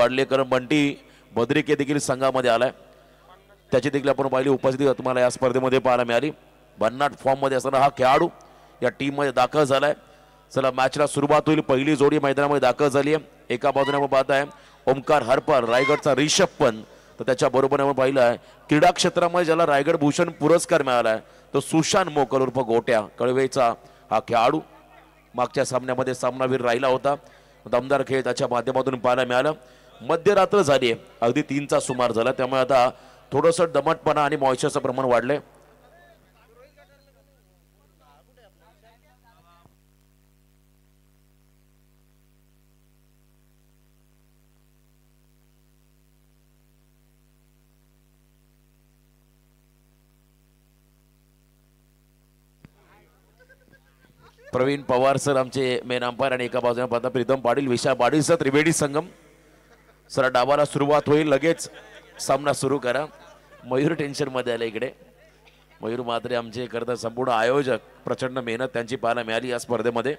वाढली कारण बंटी बद्रिके देखील संघामध्ये आलाय, त्याची देखील आपण पाहिली उपस्थिती तुम्हाला या स्पर्धेमध्ये पाहायला मिळाली. भन्नाट फॉर्म मध्ये असताना हा खेळाडू या टीम मध्ये दाखल झालाय. चला मॅचला सुरुवात होईल. पहिली जोडी मैदानामध्ये दाखल झाली आहे. एका बाजूने आपण पाहत आहे ओमकार हरपल, रायगडचा रिषभ पंत, तर त्याच्या बरोबर आपण पाहिलं आहे क्रीडा क्षेत्रामध्ये ज्याला रायगड भूषण पुरस्कार मिळाला आहे तो सुशांत मोकल उर्फ गोट्या कळवेचा हा खेळाडू मागच्या सामन्यामध्ये सामनावीर राहिला होता. दमदार खेळ त्याच्या माध्यमातून पाहायला मिळालं. मध्यरात्र झाली आहे, अगदी 3चा सुमार झाला, त्यामुळे आता थोडंसं दमटपणा आणि मॉइश्चरचं प्रमाण वाढलंय. प्रवीण पवार सर आमचे मेन अंपायर आणि एका बाजूने पाहता प्रीतम पाटील, विशाल पाटीलचा त्रिवेणी संगम. सर डावाला सुरुवात होईल, लगेच सामना सुरू करा. मयूर टेन्शन मध्ये आले इकडे. मयूर मात्रे आमचे करता संपूर्ण आयोजक, प्रचंड मेहनत त्यांची पाहायला मिळाली या स्पर्धेमध्ये.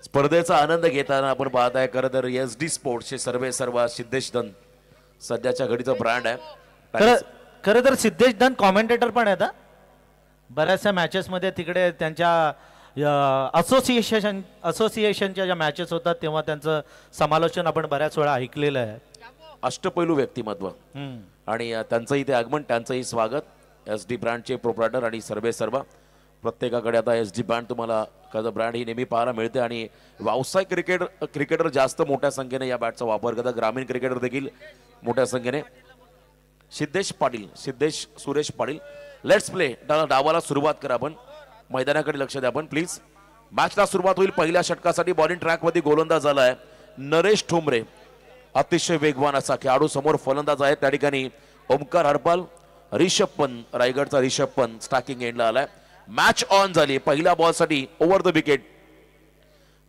स्पर्धेचा आनंद घेताना आपण पाहत आहे खरं तर SD स्पोर्ट्सचे सर्व सिद्धेश दन सध्याच्या घडीचा ब्रँड आहे. खरं तर सिद्धेश दन कॉमेंटेटर पण आहेत बऱ्याचशा मॅचेस मध्ये. तिकडे त्यांच्या असोसिएशनच्या ज्या मॅचेस होतात तेव्हा त्यांचं समालोचन आपण बऱ्याच वेळा ऐकलेलं आहे. अष्टपैलू व्यक्तिमत्व आणि त्यांचं इथे आगमन, त्यांचंही स्वागत. SD ब्रँडचे प्रोप्रायटर आणि सर्व प्रत्येकाकडे आता SD ब्रँड तुम्हाला कसं ब्रँड ही नेहमी पाहायला मिळते आणि व्यावसायिक क्रिकेटर जास्त मोठ्या संख्येने या बॅटचा वापर करतात. ग्रामीण क्रिकेटर देखील मोठ्या संख्येने. Siddhesh Suresh Patil, let's play. डावाला सुरुवात करा आपण, मैदानाकडे लक्ष द्या आपण प्लीज. मॅचला सुरुवात होईल. पहिल्या षटकासाठी बॉलिंग ट्रॅक मध्ये गोलंदाज झालाय नरेश ठोंबरे, अतिशय वेगवान असा खेळाडू. समोर फलंदाज आहे त्या ठिकाणी ओमकार हरपाल. रिषभ पंत, रायगडचा रिषभ पंत स्टॅकिंग एंडला आलाय. मॅच ऑन झाली. पहिल्या बॉल साठी ओव्हर द विकेट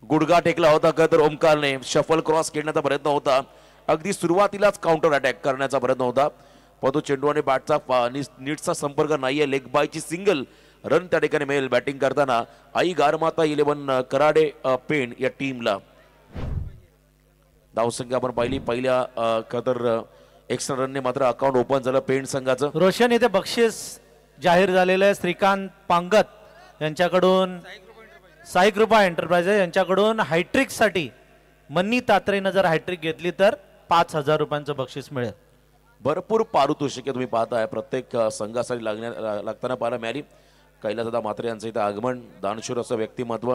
गुडघा टेकला होता का तर ओमकारने शफल क्रॉस खेळण्याचा प्रयत्न होता. अगदी सुरुवातीलाच काउंटर अटॅक करण्याचा प्रयत्न होता, परंतु चेंडू आणि बॅटचा नीटचा संपर्क नाहीये. लेग बायची सिंगल रन त्या ठिकाणी मिळेल. बॅटिंग करताना आई गारमाता 11 कराडे पेण या टीमला. धावसंख्या आपण पाहिली. पहिल्या खतर एक्स्ट्रा रनने मात्र अकाउंट ओपन झालं पेण संघाचं. रोशन इथे बक्षीस जाहीर झालेलं आहे. श्रीकांत पांगत यांच्याकडून, साई कृपा एंटरप्राइजेस यांच्याकडून हायट्रिक साठी मन्नी तात्रेनं जर हायट्रिक घेतली तर 5,000 रुपयांचं बक्षीस मिळेल. भरपूर पारितोषिके तुम्ही पाहताय प्रत्येक संघासाठी लागताना पाहायला मिळाली. कैलासदादा म्हात्रे यांचं इथं आगमन, दानशूर असं व्यक्तिमत्व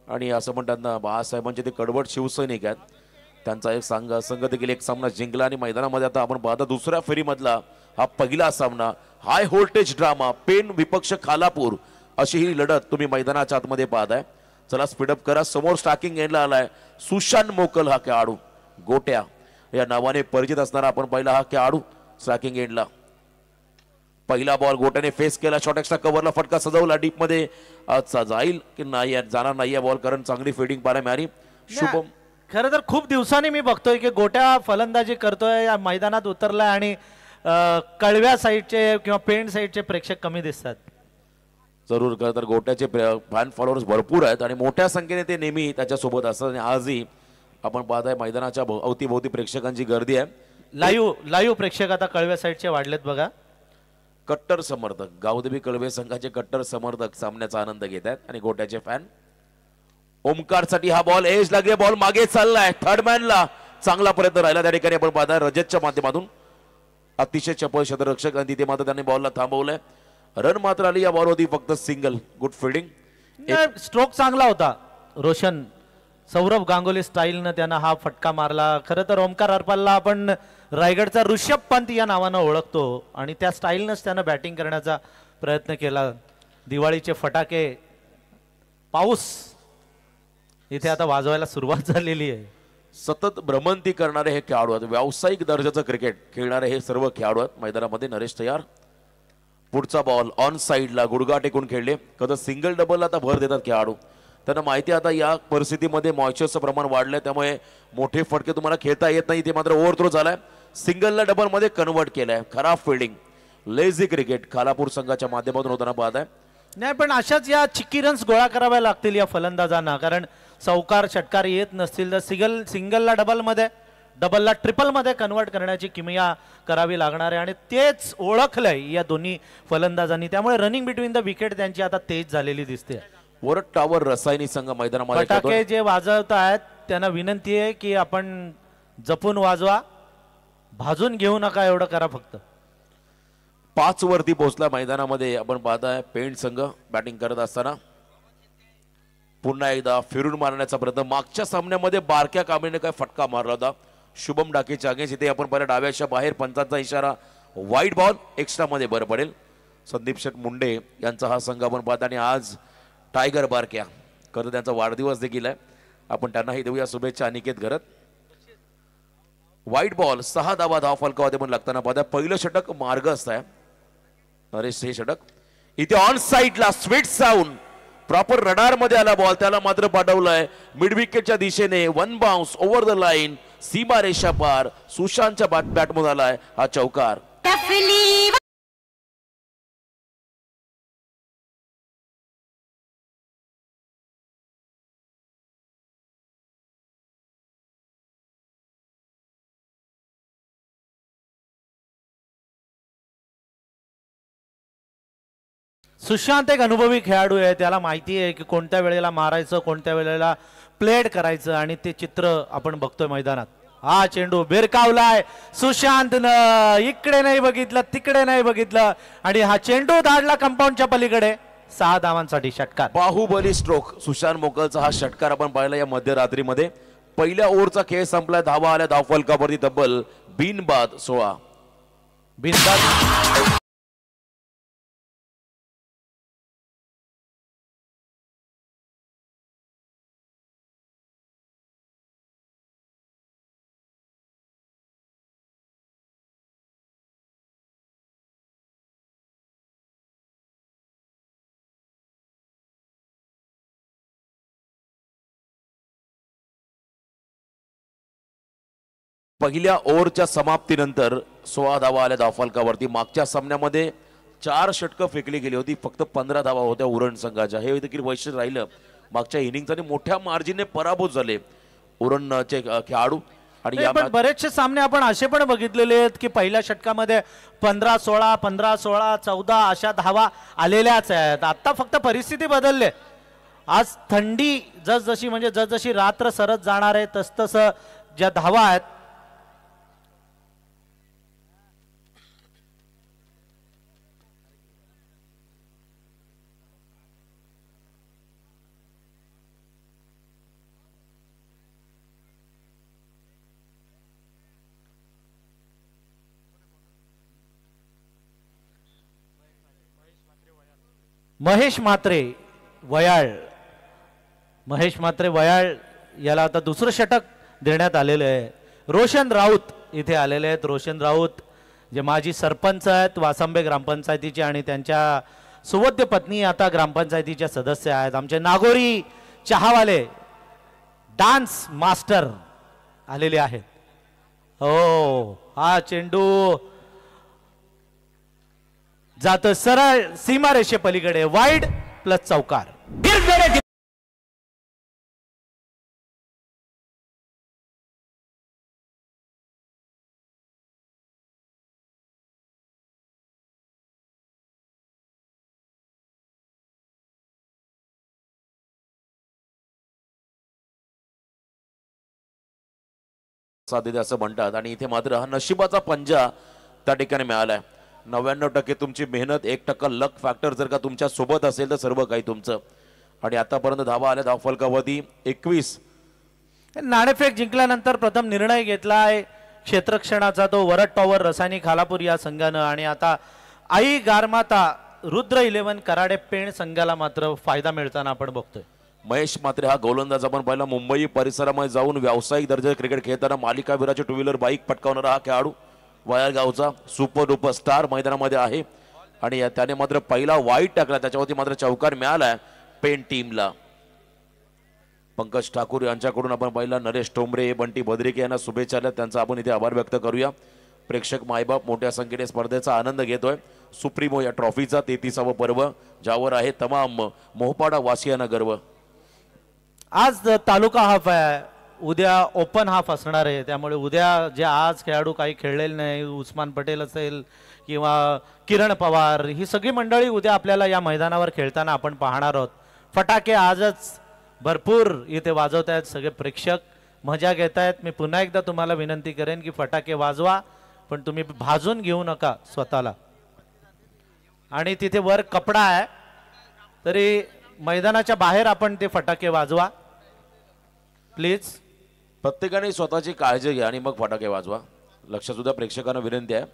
आणि असं म्हणतात ना बाळासाहेबांचे ते कडवट शिवसैनिक आहेत. त्यांचा एक संघ देखील एक सामना जिंकला आणि मैदानामध्ये आता आपण पाहता दुसऱ्या फेरीमधला हा पहिला सामना. हाय व्होल्टेज ड्रामा, पेण विपक्ष खालापूर अशी ही लढत तुम्ही मैदानाच्या आतमध्ये पाहताय. चला स्पीडअप करा. समोर स्टॅकिंग एंडला आलाय सुशांत मोकल हा खेळाडू, गोट्या या नावाने परिचित असणारा आपण पहिला हा खेळाडू स्ट्रायकिंग एंडला. पहिला बॉल गोट्याने फेस केला, शॉर्ट एक्स्ट्रा कव्हरला फटका सजवला. डीप मध्ये जाईल की नाही, जाणार नाहीये बॉल कारण चांगली फिल्डिंग पाहायला मिळाली. शुभम, खरं तर खूप दिवसांनी मी बघतोय की गोट्या फलंदाजी करतोय, या मैदानात उतरलाय आणि कळव्या साईडचे किंवा पेण साईडचे प्रेक्षक कमी दिसतात. जरूर, खरं तर गोट्याचे फॅन फॉलोअर्स भरपूर आहेत आणि मोठ्या संख्येने ते नेहमी त्याच्यासोबत असतात. आणि आजही आपण पाहताय मैदानाच्या अवतीभोवती प्रेक्षकांची गर्दी आहे. लाईव्ह प्रेक्षक आता कळव्या साईडचे वाढलेत बघा. कट्टर समर्थक, गावदेवी कळवे संघाचे कट्टर समर्थक सामन्याचा आनंद घेत आहेत आणि गोट्याचे फॅन. ओमकार साठी हा बॉल एज लागले, बॉल मागे चाललाय. थर्ड मॅनला चांगला प्रयत्न राहिला त्या ठिकाणी आपण पाहताय रजतच्या माध्यमातून. अतिशय चपळ क्षेत्ररक्षक आणि तिथे मात्र त्यांनी बॉलला थांबवलंय. रन मात्र आली या बॉलवरती फक्त सिंगल. गुड फिल्डिंग, स्ट्रोक चांगला होता. रोशन सौरभ गांगुली स्टाईलनं त्यानं हा फटका मारला. खरं तर ओमकार हरपालला आपण रायगडचा ऋषभ पंत या नावानं ओळखतो आणि त्या स्टाईलनंच त्यानं बॅटिंग करण्याचा प्रयत्न केला. दिवाळीचे फटाके, पाऊस इथे आता वाजवायला सुरुवात झालेली आहे. सतत भ्रमंती करणारे हे खेळाडू आहेत, व्यावसायिक दर्जाचं क्रिकेट खेळणारे हे सर्व खेळाडू आहेत मैदानामध्ये. नरेश तयार. पुढचा बॉल ऑन साईडला गुडघा टेकून खेळले. कधी सिंगल डबलला आता भर देतात खेळाडू. त्यांना माहिती आता या परिस्थितीमध्ये मॉइश्चरचं प्रमाण वाढलंय त्यामुळे मोठे फटके तुम्हाला खेळता येत नाही. ते मात्र ओव्हरथ्रो झालाय. सिंगलला डबल मध्ये कन्वर्ट केलाय. खराब फिल्डिंग, लेझी क्रिकेट खालापूर संघाच्या माध्यमातून होताना पाहत आहे. नाही पण अशाच या चिक्की रन्स गोळा कराव्या लागतील या फलंदाजांना, कारण चौकार षटकार येत नसतील तर सिंगलला डबलला ट्रिपलमध्ये कन्वर्ट करण्याची किमया करावी लागणार आहे आणि तेच ओळखलंय या दोन्ही फलंदाजांनी. त्यामुळे रनिंग बिटवीन द विकेट त्यांची आता तेज झालेली दिसते. वरटावर रसायनी संघ मैदानामध्ये फटाके जे वाजवत आहेत त्यांना विनंती आहे की आपण जपून वाजवा, भाजून घेऊ नका, एवढं करा फक्त. 5 वरती पोहोचला मैदानामध्ये. आपण पाहताय पेंट संघ बॅटिंग करत असताना पुन्हा एकदा फिरून मारण्याचा प्रयत्न. मागच्या सामन्यामध्ये बारक्या कांबळेने काय फटका मारला होता शुभम डाकेच्या अगेन्स्ट. इथे आपण पाहिलं डाव्याच्या बाहेर पंचांचा इशारा, वाईट बॉल, एक्स्ट्रा मध्ये बरं पडेल. संदीप शेठ मुंडे यांचा हा संघ आपण पाहता आणि आज टायगर बारक्या खरं त्यांचा वाढदिवस देखील आहे. आपण त्यांनाही देऊया शुभेच्छा. अनिकेत घरत वाईट बॉल, 6 धावा, धाव फलकावते पण लागताना पाहता. पहिलं षटक मार्गस्थ आहे नरेश. हे षटक इथे ऑन साइडला स्वीट साऊंड प्रॉपर रडार मध्ये आला बॉल, त्याला मात्र पाठवलंय मिड विकेटच्या दिशेने. 1 बाउन्स ओव्हर द लाईन, सीमा रेषा पार. सुशांतच्या बॅटमधून आलाय हा चौकार. सुशांत एक अनुभवी खेळाडू आहे, त्याला माहिती आहे की कोणत्या वेळेला मारायचं, कोणत्या वेळेला प्लेड करायचं आणि ते चित्र आपण बघतोय मैदानात. हा चेंडू भिरकावलाय सुशांतनं, इकडे नाही बघितलं तिकडे नाही बघितलं आणि हा चेंडू धाडला कंपाऊंडच्या पलीकडे. 6 धावांसाठी षटकार. बाहुबली स्ट्रोक सुशांत मोकलचा हा षटकार आपण पाहिला या मध्यरात्रीमध्ये. पहिल्या ओव्हरचा खेळ संपलाय, धावा आल्या धाव फलकावरती तब्बल बिनबाद 16. बिनबाद पहिल्या ओव्हरच्या समाप्तीनंतर 16 धावा आल्या धावफलकावरती. मागच्या सामन्यामध्ये 4 षटकं फेकली गेली होती, फक्त 15 धावा होत्या उरण संघाच्या. हे देखील वैशिष्ट्य राहिलं मागच्या इनिंग्स आणि मोठ्या मार्जिनने पराभूत झाले उरणचे खेळाडू. आणि या बरेचसे सामने आपण असे पण बघितलेले आहेत की पहिल्या षटकामध्ये 15-16 15-16 14 अशा धावा आलेल्याच आहेत. आता फक्त परिस्थिती बदलले. आज थंडी जसजशी रात्र सरत जाणार आहे तसतसं ज्या धावा आहेत महेश मात्रे वयाळ याला आता दुसरं षटक देण्यात आलेलं आहे. रोशन राऊत इथे आलेले आहेत. रोशन राऊत जे माजी सरपंच आहेत वासंबे ग्रामपंचायतीचे आणि त्यांच्या सुवद्य पत्नी आता ग्रामपंचायतीच्या सदस्य आहेत. आमचे नागोरी चहावाले डान्स मास्टर आलेले आहेत. हो, हा चेंडू जात सरळ सीमारेषे पलीकडे, वाईड प्लस चौकार. साधे असं म्हणतात आणि इथे मात्र हा नशिबाचा पंजा त्या ठिकाणी मिळालाय. 99% तुमची मेहनत, 1% लक फॅक्टर जर का तुमच्या सोबत असेल तर सर्व काही तुमचं. आणि आतापर्यंत धावा आल्या धावफलकावरती 21. नाणेफेक जिंकल्यानंतर प्रथम निर्णय घेतलाय क्षेत्रक्षणाचा तो वरद टॉवर रसायनी खालापूर या संघानं. आणि आता आई गारमाता रुद्र 11 कराडे पेण संघाला मात्र फायदा मिळताना आपण बघतोय. महेश मात्रे हा गोलंदाज आपण पाहिला मुंबई परिसरामध्ये जाऊन व्यावसायिक दर्जाचे क्रिकेट खेळताना मालिकावीराचे 2 व्हीलर बाईक पटकावणारा हा खेळाडू वयार गावचा सुपर डुपर स्टार मैदानामध्ये आहे. आणि त्याने मात्र पहिला वाईट टाकला, त्याच्यावरती मात्र चौकार मिळालाय पेन टीमला. पंकज ठाकूर यांच्याकडून आपण पाहिला नरेश टोंबरे, बंटी भद्रिके यांना शुभेच्छा आल्या, त्यांचा आपण इथे आभार व्यक्त करूया. प्रेक्षक मायबाप मोठ्या संख्येने स्पर्धेचा आनंद घेतोय. सुप्रीमो या ट्रॉफीचा 33वा पर्व ज्यावर आहे तमाम मोहपाडा वासियांना गर्व. आज तालुका हाफ आहे, उद्या ओपन हाफ असणार आहे. त्यामुळे उद्या जे आज खेळाडू काही खेळलेले नाही, उस्मान पटेल असेल किंवा किरण पवार, ही सगळी मंडळी उद्या आपल्याला या मैदानावर खेळताना आपण पाहणार आहोत. फटाके आजच भरपूर इथे वाजवत आहेत, सगळे प्रेक्षक मजा घेत आहेत. मी पुन्हा एकदा तुम्हाला विनंती करेन की फटाके वाजवा, पण तुम्ही भाजून घेऊ नका स्वतःला. आणि तिथे वर कपडा आहे, तरी मैदानाच्या बाहेर आपण ते फटाके वाजवा प्लीज. प्रत्येकाने स्वतःची काळजी घ्या आणि मग फटाके वाजवा. लक्ष सुद्धा प्रेक्षकांना विनंती आहे.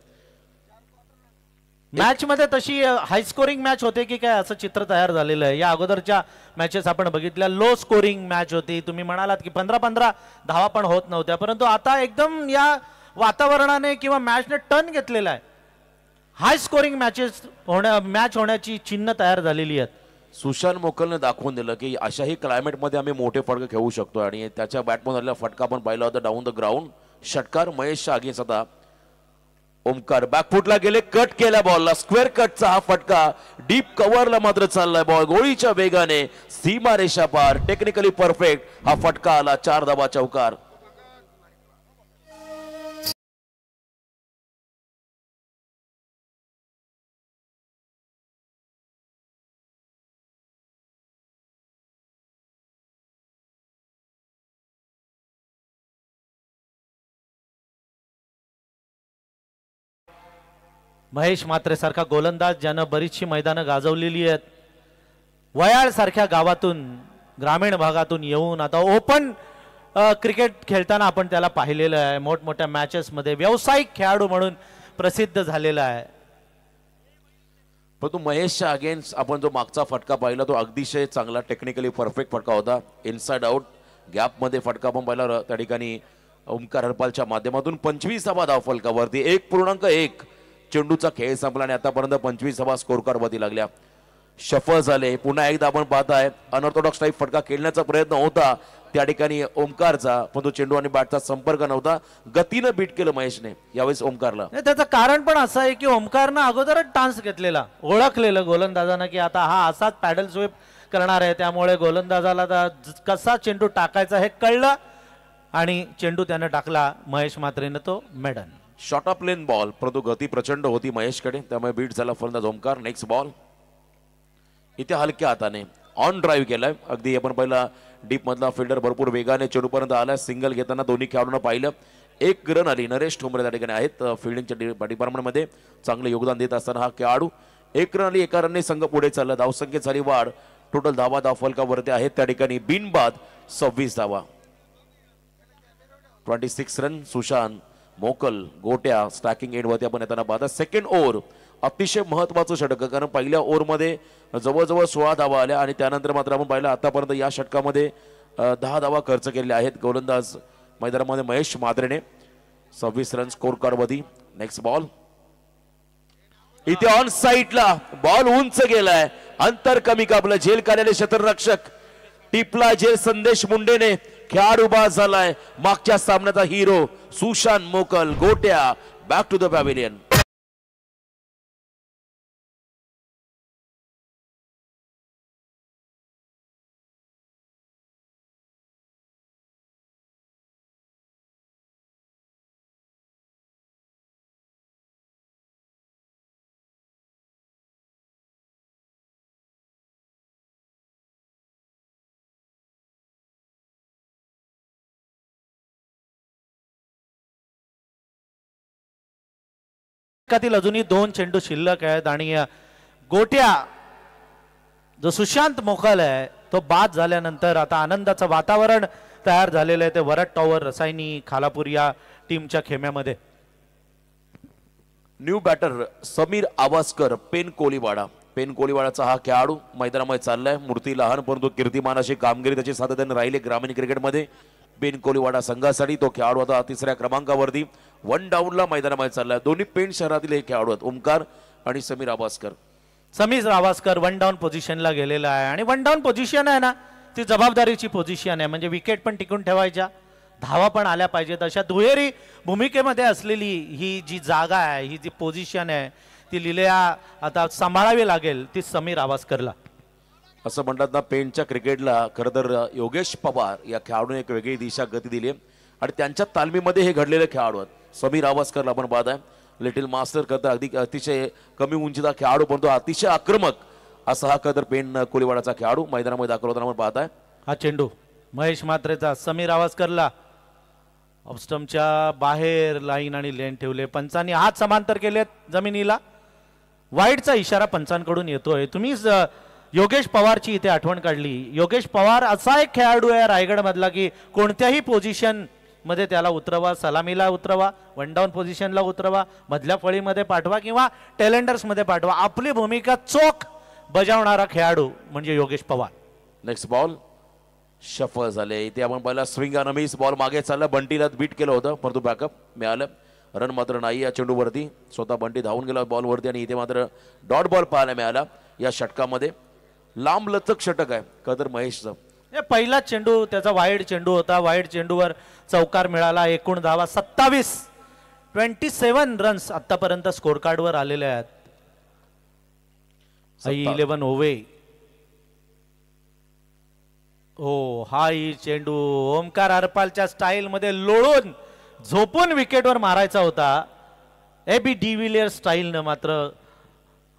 मॅच मध्ये तशी हाय स्कोरिंग मॅच होते की काय असं चित्र तयार झालेलं आहे. या अगोदरच्या मॅचेस आपण बघितल्या लो स्कोरिंग मॅच होती. तुम्ही म्हणालात की 15-15 धावा पण होत नव्हत्या, परंतु आता एकदम या वातावरणाने किंवा मॅचने टर्न घेतलेला आहे. हाय स्कोरिंग मॅच होण्याची चिन्ह तयार झालेली आहेत. सुशांत मोकलने दाखवून दिलं की अशाही क्लायमेटमध्ये आम्ही मोठे फटके खेळू शकतो आणि त्याच्या बॅटमधून आलेला फटका पण पाहिला होता डाऊन द ग्राउंड. षटकार महेश अगेन्स्ट आता ओमकार. बॅकफुटला गेले, कट केल्या बॉलला, स्क्वेअर कटचा हा फटका डीप कव्हरला मात्र चाललाय बॉल गोळीच्या वेगाने सीमा रेषा पार. टेक्निकली परफेक्ट हा फटका आला. 4 धावा चौकार. महेश म्हात्रे सारखा गोलंदाज ज्यानं बरीचशी मैदानं गाजवलेली आहेत, वयाळ सारख्या गावातून ग्रामीण भागातून येऊन आता ओपन क्रिकेट खेळताना आपण त्याला पाहिलेलं आहे. मोठमोठ्या मॅचेस मध्ये व्यावसायिक खेळाडू म्हणून प्रसिद्ध झालेला आहे. परंतु महेशच्या अगेन्स्ट आपण जो मागचा फटका पाहिला तो अतिशय चांगला टेक्निकली परफेक्ट फटका होता. इनसाइड आउट गॅप मध्ये फटका पण पाहिला. त्या ठिकाणी ओमकार हरपालच्या माध्यमातून 25वा धाव फलकावरती. 1.1 चेंडूचा खेळ संपला आणि आतापर्यंत 25 धावा स्कोर कार्ड वरती लागल्या. शफल झाले. पुन्हा एकदा आपण पाहताय अनऑर्थोडॉक्स टाईप फटका खेळण्याचा प्रयत्न होता त्या ठिकाणी ओमकारचा, पण तो चेंडू आणि बॅटचा संपर्क नव्हता. गतीनं बीट केलं महेशने यावेळेस ओमकारला. त्याचं कारण पण असं आहे की ओमकारनं अगोदरच टान्स घेतलेला, ओळखलेलं गोलंदाजानं की आता हा असाच पॅडल स्वीप करणार आहे, त्यामुळे गोलंदाजाला कसा चेंडू टाकायचा हे कळलं आणि चेंडू त्यानं टाकला महेश म्हात्रेनं, तो maiden. Short of length ball, परंतु गती प्रचंड होती महेशकडे, त्यामुळे बीट झाला फलंदाज ओमकार. नेक्स्ट बॉल इथे हलक्या हाताने ऑन ड्राईव्ह केलाय. अगदी आपण पहिला डीप मधला फिल्डर भरपूर वेगाने चेंडूपर्यंत आलाय. सिंगल घेताना दोन्ही खेळाडूंना पाहिलं. 1 रन आली. नरेश ठोंबरे त्या ठिकाणी आहेत फिल्डिंगच्या डिपार्टमेंटमध्ये चांगले योगदान देत असताना हा खेळाडू. 1 रन आली. 1 रनने संघ पुढे चालला. धावसंख्येत झाली वाढ. टोटल धाव फलकावरती आहेत त्या ठिकाणी बिनबाद 26 धावा. 26 रन. सुशांत मोकल गोट्या स्टॅकिंग एंडवरती आपण येताना पाहता. सेकंड ओव्हर अतिशय महत्वाचं षटक, कारण पहिल्या ओव्हरमध्ये जवळजवळ 16 धावा आल्या आणि त्यानंतर मात्र आपण पाहिलं आतापर्यंत या षटकामध्ये 10 धावा खर्च केलेल्या आहेत. गोलंदाज मैदानामध्ये महेश म्हात्रेने. 26 रन स्कोर कार्ड मध्ये. नेक्स्ट बॉल इथे ऑन साईडला बॉल उंच गेलाय. अंतर कमी कापलं. झेल काढलेले क्षेत्ररक्षक टिपला झेल. संदेश मुंडेने खेळाडू बाद झालाय. मागच्या सामन्याचा हिरो सुशांत मोकल गोट्या. Back to the pavilion. अजूनही 2 चेंडू शिल्लक आहेत आणि गोट्या जो सुशांत मोकल आहे तो बाद झाल्यानंतर आता आनंदाचं वातावरण तयार झालेलं आहे ते वरट टॉवर रसायनी खालापूर या टीमच्या खेम्यामध्ये. New batter Sameer Awaskar Pen Koliwada. पेन कोलीवाडाचा हा खेळाडू मैदानामध्ये चाललाय. मूर्ती लहान परंतु कीर्तिमान अशी कामगिरी त्याची सातत्याने राहिली ग्रामीण क्रिकेटमध्ये. पेन कोलीवाडा संघासाठी तो खेळाडू आता 3ऱ्या क्रमांकावरती 1 डाऊनला मैदानामध्ये चाललाय. दोन्ही पेन शहरातील हे खेळाडू आहेत ओमकार आणि समीर आवासकर. समीर आवासकर 1 डाऊन पोझिशनला गेलेला आहे आणि 1 डाऊन पोझिशन आहे ना ती जबाबदारीची पोझिशन आहे. म्हणजे विकेट पण टिकून ठेवायच्या, धावा पण आल्या पाहिजेत, अशा दुहेरी भूमिकेमध्ये असलेली ही जी जागा आहे, ही जी पोझिशन आहे ती लिहिल्या आता सांभाळावी लागेल ती समीर आवासकरला. असं म्हणतात ना, पेनच्या क्रिकेटला खरं तर योगेश पवार या खेळाडूने एक वेगळी दिशा गती दिली आहे आणि त्यांच्या तालमीमध्ये हे घडलेले खेळाडू आहेत. समीर आवासकरला आपण पाहत आहे, लिटिल मास्टर करता अतिशय कमी उंचीचा खेळाडू, पण तो अतिशय आक्रमक असा हा खरं पेन कोलीवाडाचा खेळाडू मैदानामध्ये दाखल होताना आपण पाहत आहे. हा चेंडू महेश म्हात्रेचा समीर आवासकरला ऑफस्टमच्या बाहेर लाईन आणि लेन ठेवले. पंचांनी हात समांतर केलेत जमिनीला. वाईडचा इशारा पंचांकडून येतोय. तुम्ही योगेश पवारची इथे आठवण काढली. योगेश पवार असा एक खेळाडू आहे रायगड मधला की कोणत्याही पोझिशन मध्ये त्याला उतरवा, सलामीला उतरवा, वन डाऊन पोझिशनला उतरवा, मधल्या फळीमध्ये पाठवा किंवा टेलेंडर्स मध्ये पाठवा, आपली भूमिका चोख बजावणारा खेळाडू म्हणजे Yogesh Pawar. Next ball shuffle झाले. इथे आपण पहिला स्विंग आणि मिस बॉल मागे चालला. बंटीला बीट केलं होतं परंतु बॅकअप मिळालं. रन मात्र नाही या चेंडूवरती. स्वतः बंटी धावून गेला बॉलवरती आणि इथे मात्र डॉट बॉल पाहायला मिळाला या षटकामध्ये. लांब लचक षटक आहे कदर महेशचं. पहिला चेंडू त्याचा वाईड चेंडू होता. वाईड चेंडूवर चौकार मिळाला. एकूण धावा 27 रन्स आतापर्यंत स्कोर कार्डवर आलेले आहेत. 11 ओव्हे. हो, हा ही चेंडू ओमकार हरपालच्या स्टाईल मध्ये लोळून झोपून विकेटवर मारायचा होता. एबी डिव्हिलियर स्टाईलनं मात्र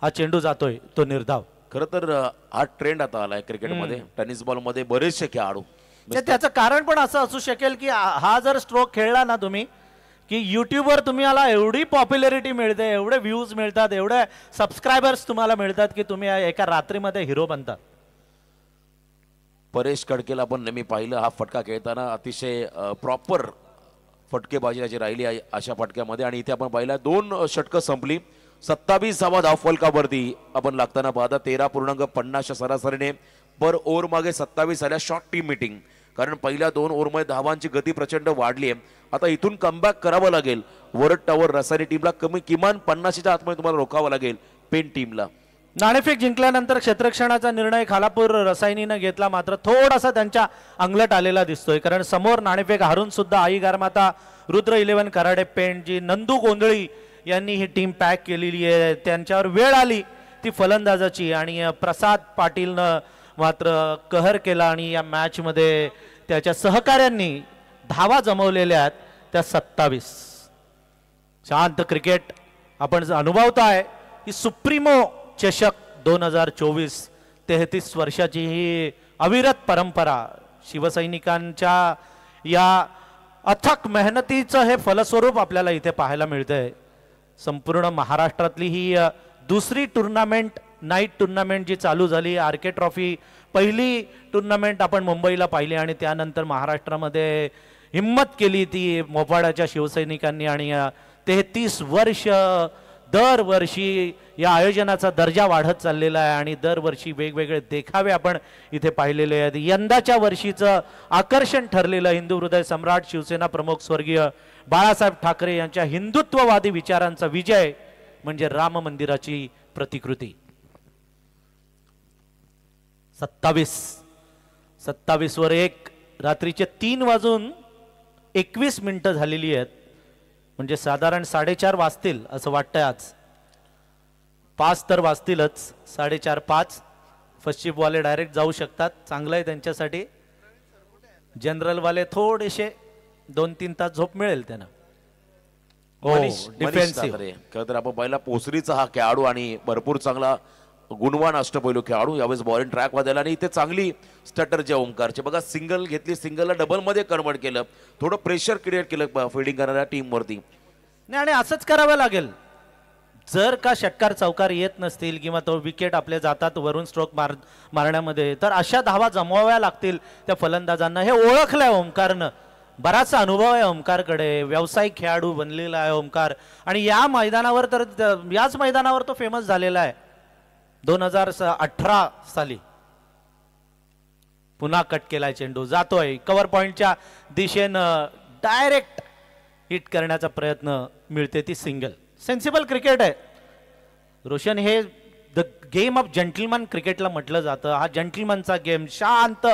हा चेंडू जातोय तो निर्धाव. खरं तर हा ट्रेंड आता आलाय क्रिकेटमध्ये. टेनिस बॉल मध्ये बरेचसे खेळाडू. त्याचं कारण पण असं असू शकेल की हा जर स्ट्रोक खेळला ना तुम्ही की युट्यूबवर तुम्हाला एवढी पॉप्युलॅरिटी मिळते, एवढे व्ह्यूज मिळतात, एवढे सबस्क्रायबर्स तुम्हाला मिळतात की तुम्ही एका रात्रीमध्ये हिरो बनता. परेश कडकेला आपण नेहमी पाहिलं हा फटका खेळताना अतिशय प्रॉपर फटकेबाजी त्याची राहिली आहे अशा फटक्यामध्ये. आणि इथे आपण पाहिलं 2 षटकं संपली. 27 धावफलकावरती आपण लागताना पाहता. 13.50 सरासरीने पर ओव्हर मागे 27 आल्या. शॉर्ट टीम मीटिंग, कारण पहिल्या 2 ओव्हरमध्ये धावांची गती प्रचंड वाढली आहे. आता इथून कमबॅक करावं लागेल. वरड टॉवर रसायनी टीमला किमान 50च्या आतमध्ये तुम्हाला रोखावं लागेल पेन टीमला. नाणेफेक जिंकल्यानंतर क्षेत्ररक्षणाचा निर्णय खालापूर रसायनीनं घेतला, मात्र थोडासा त्यांच्या अंगलट आलेला दिसतोय. कारण समोर नाणेफेक हारून सुद्धा आई गारमाता, रुद्र 11 कराडे पेंट, जी नंदू गोंधळी यांनी ही टीम पॅक केलेली आहे, त्यांच्यावर वेळ आली ती फलंदाजाची आणि प्रसाद पाटीलनं मात्र कहर केला आणि या मॅच मध्ये त्याच्या सहकाऱ्यांनी धावा जमवलेल्या आहेत त्या 27. शांत क्रिकेट आपण अनुभवताय की सुप्रीमो चषक 2024 33 वर्षाची ही अविरत परंपरा. शिवसैनिकांच्या या अथक मेहनतीचं हे फलस्वरूप आपल्याला इथे पाहायला मिळतंय. संपूर्ण महाराष्ट्रातली ही दुसरी टुर्नामेंट, नाईट टुर्नामेंट जी चालू झाली. आरके ट्रॉफी पहिली टुर्नामेंट आपण मुंबईला पाहिली आणि त्यानंतर महाराष्ट्रामध्ये हिम्मत केली ती मोपाडाच्या शिवसैनिकांनी आणि 33 वर्ष दरवर्षी या आयोजनाचा दर्जा वाढत चाललेला आहे आणि दरवर्षी वेगवेगळे देखावे आपण इथे पाहिलेले आहेत. यंदाच्या वर्षीचं आकर्षण ठरलेलं हिंदू हृदय सम्राट शिवसेना प्रमुख स्वर्गीय बाळासाहेब ठाकरे यांच्या हिंदुत्ववादी विचारांचा विजय म्हणजे राम मंदिराची प्रतिकृती. 27 वर 1 रात्रीचे 3:21 झालेली आहेत. म्हणजे साधारण 4:30 वाजतील असं वाटतंय. आज 5 तर वाजतीलच. 4:30 5 फर्स्ट वाले डायरेक्ट जाऊ शकतात. चांगलं आहे त्यांच्यासाठी. जनरल वाले थोडेसे 2-3 तास झोप मिळेल त्यांना. डिफेन्सिव्ह खरं तर आपण पहिला पोसरीचा हा खेळाडू आणि भरपूर चांगला गुणवान अष्टपैलू खेळाडू. यावेळेस बॉलिंग ट्रॅक वाजायला आणि इथे चांगली स्टटर जे ओमकारचे बघा, सिंगल घेतली, सिंगलला डबल मध्ये कन्वर्ट केलं, थोडं प्रेशर क्रिएट केलं फिल्डिंग करणाऱ्या टीम वरती. नाही आणि असंच करावं लागेल. जर का षटकार चौकार येत नसतील किंवा तो विकेट आपले जातात वरून स्ट्रोक मारण्यामध्ये, तर अशा धावा जमवाव्या लागतील त्या फलंदाजांना. हे ओळखलंय ओमकारनं. बराचसा अनुभव आहे ओमकारकडे. व्यावसायिक खेळाडू बनलेला आहे ओमकार आणि या मैदानावर तर याच मैदानावर तो फेमस झालेला आहे. 2018 साली पुन्हा कट केलाय चेंडू. जातोय कव्हर पॉइंटच्या दिशेनं. डायरेक्ट हिट करण्याचा प्रयत्न. मिळते ती सिंगल. सेन्सिबल क्रिकेट आहे रोशन. हे द गेम ऑफ जंटलमॅन क्रिकेटला म्हटलं जातं. हा जंटलमॅनचा गेम. शांत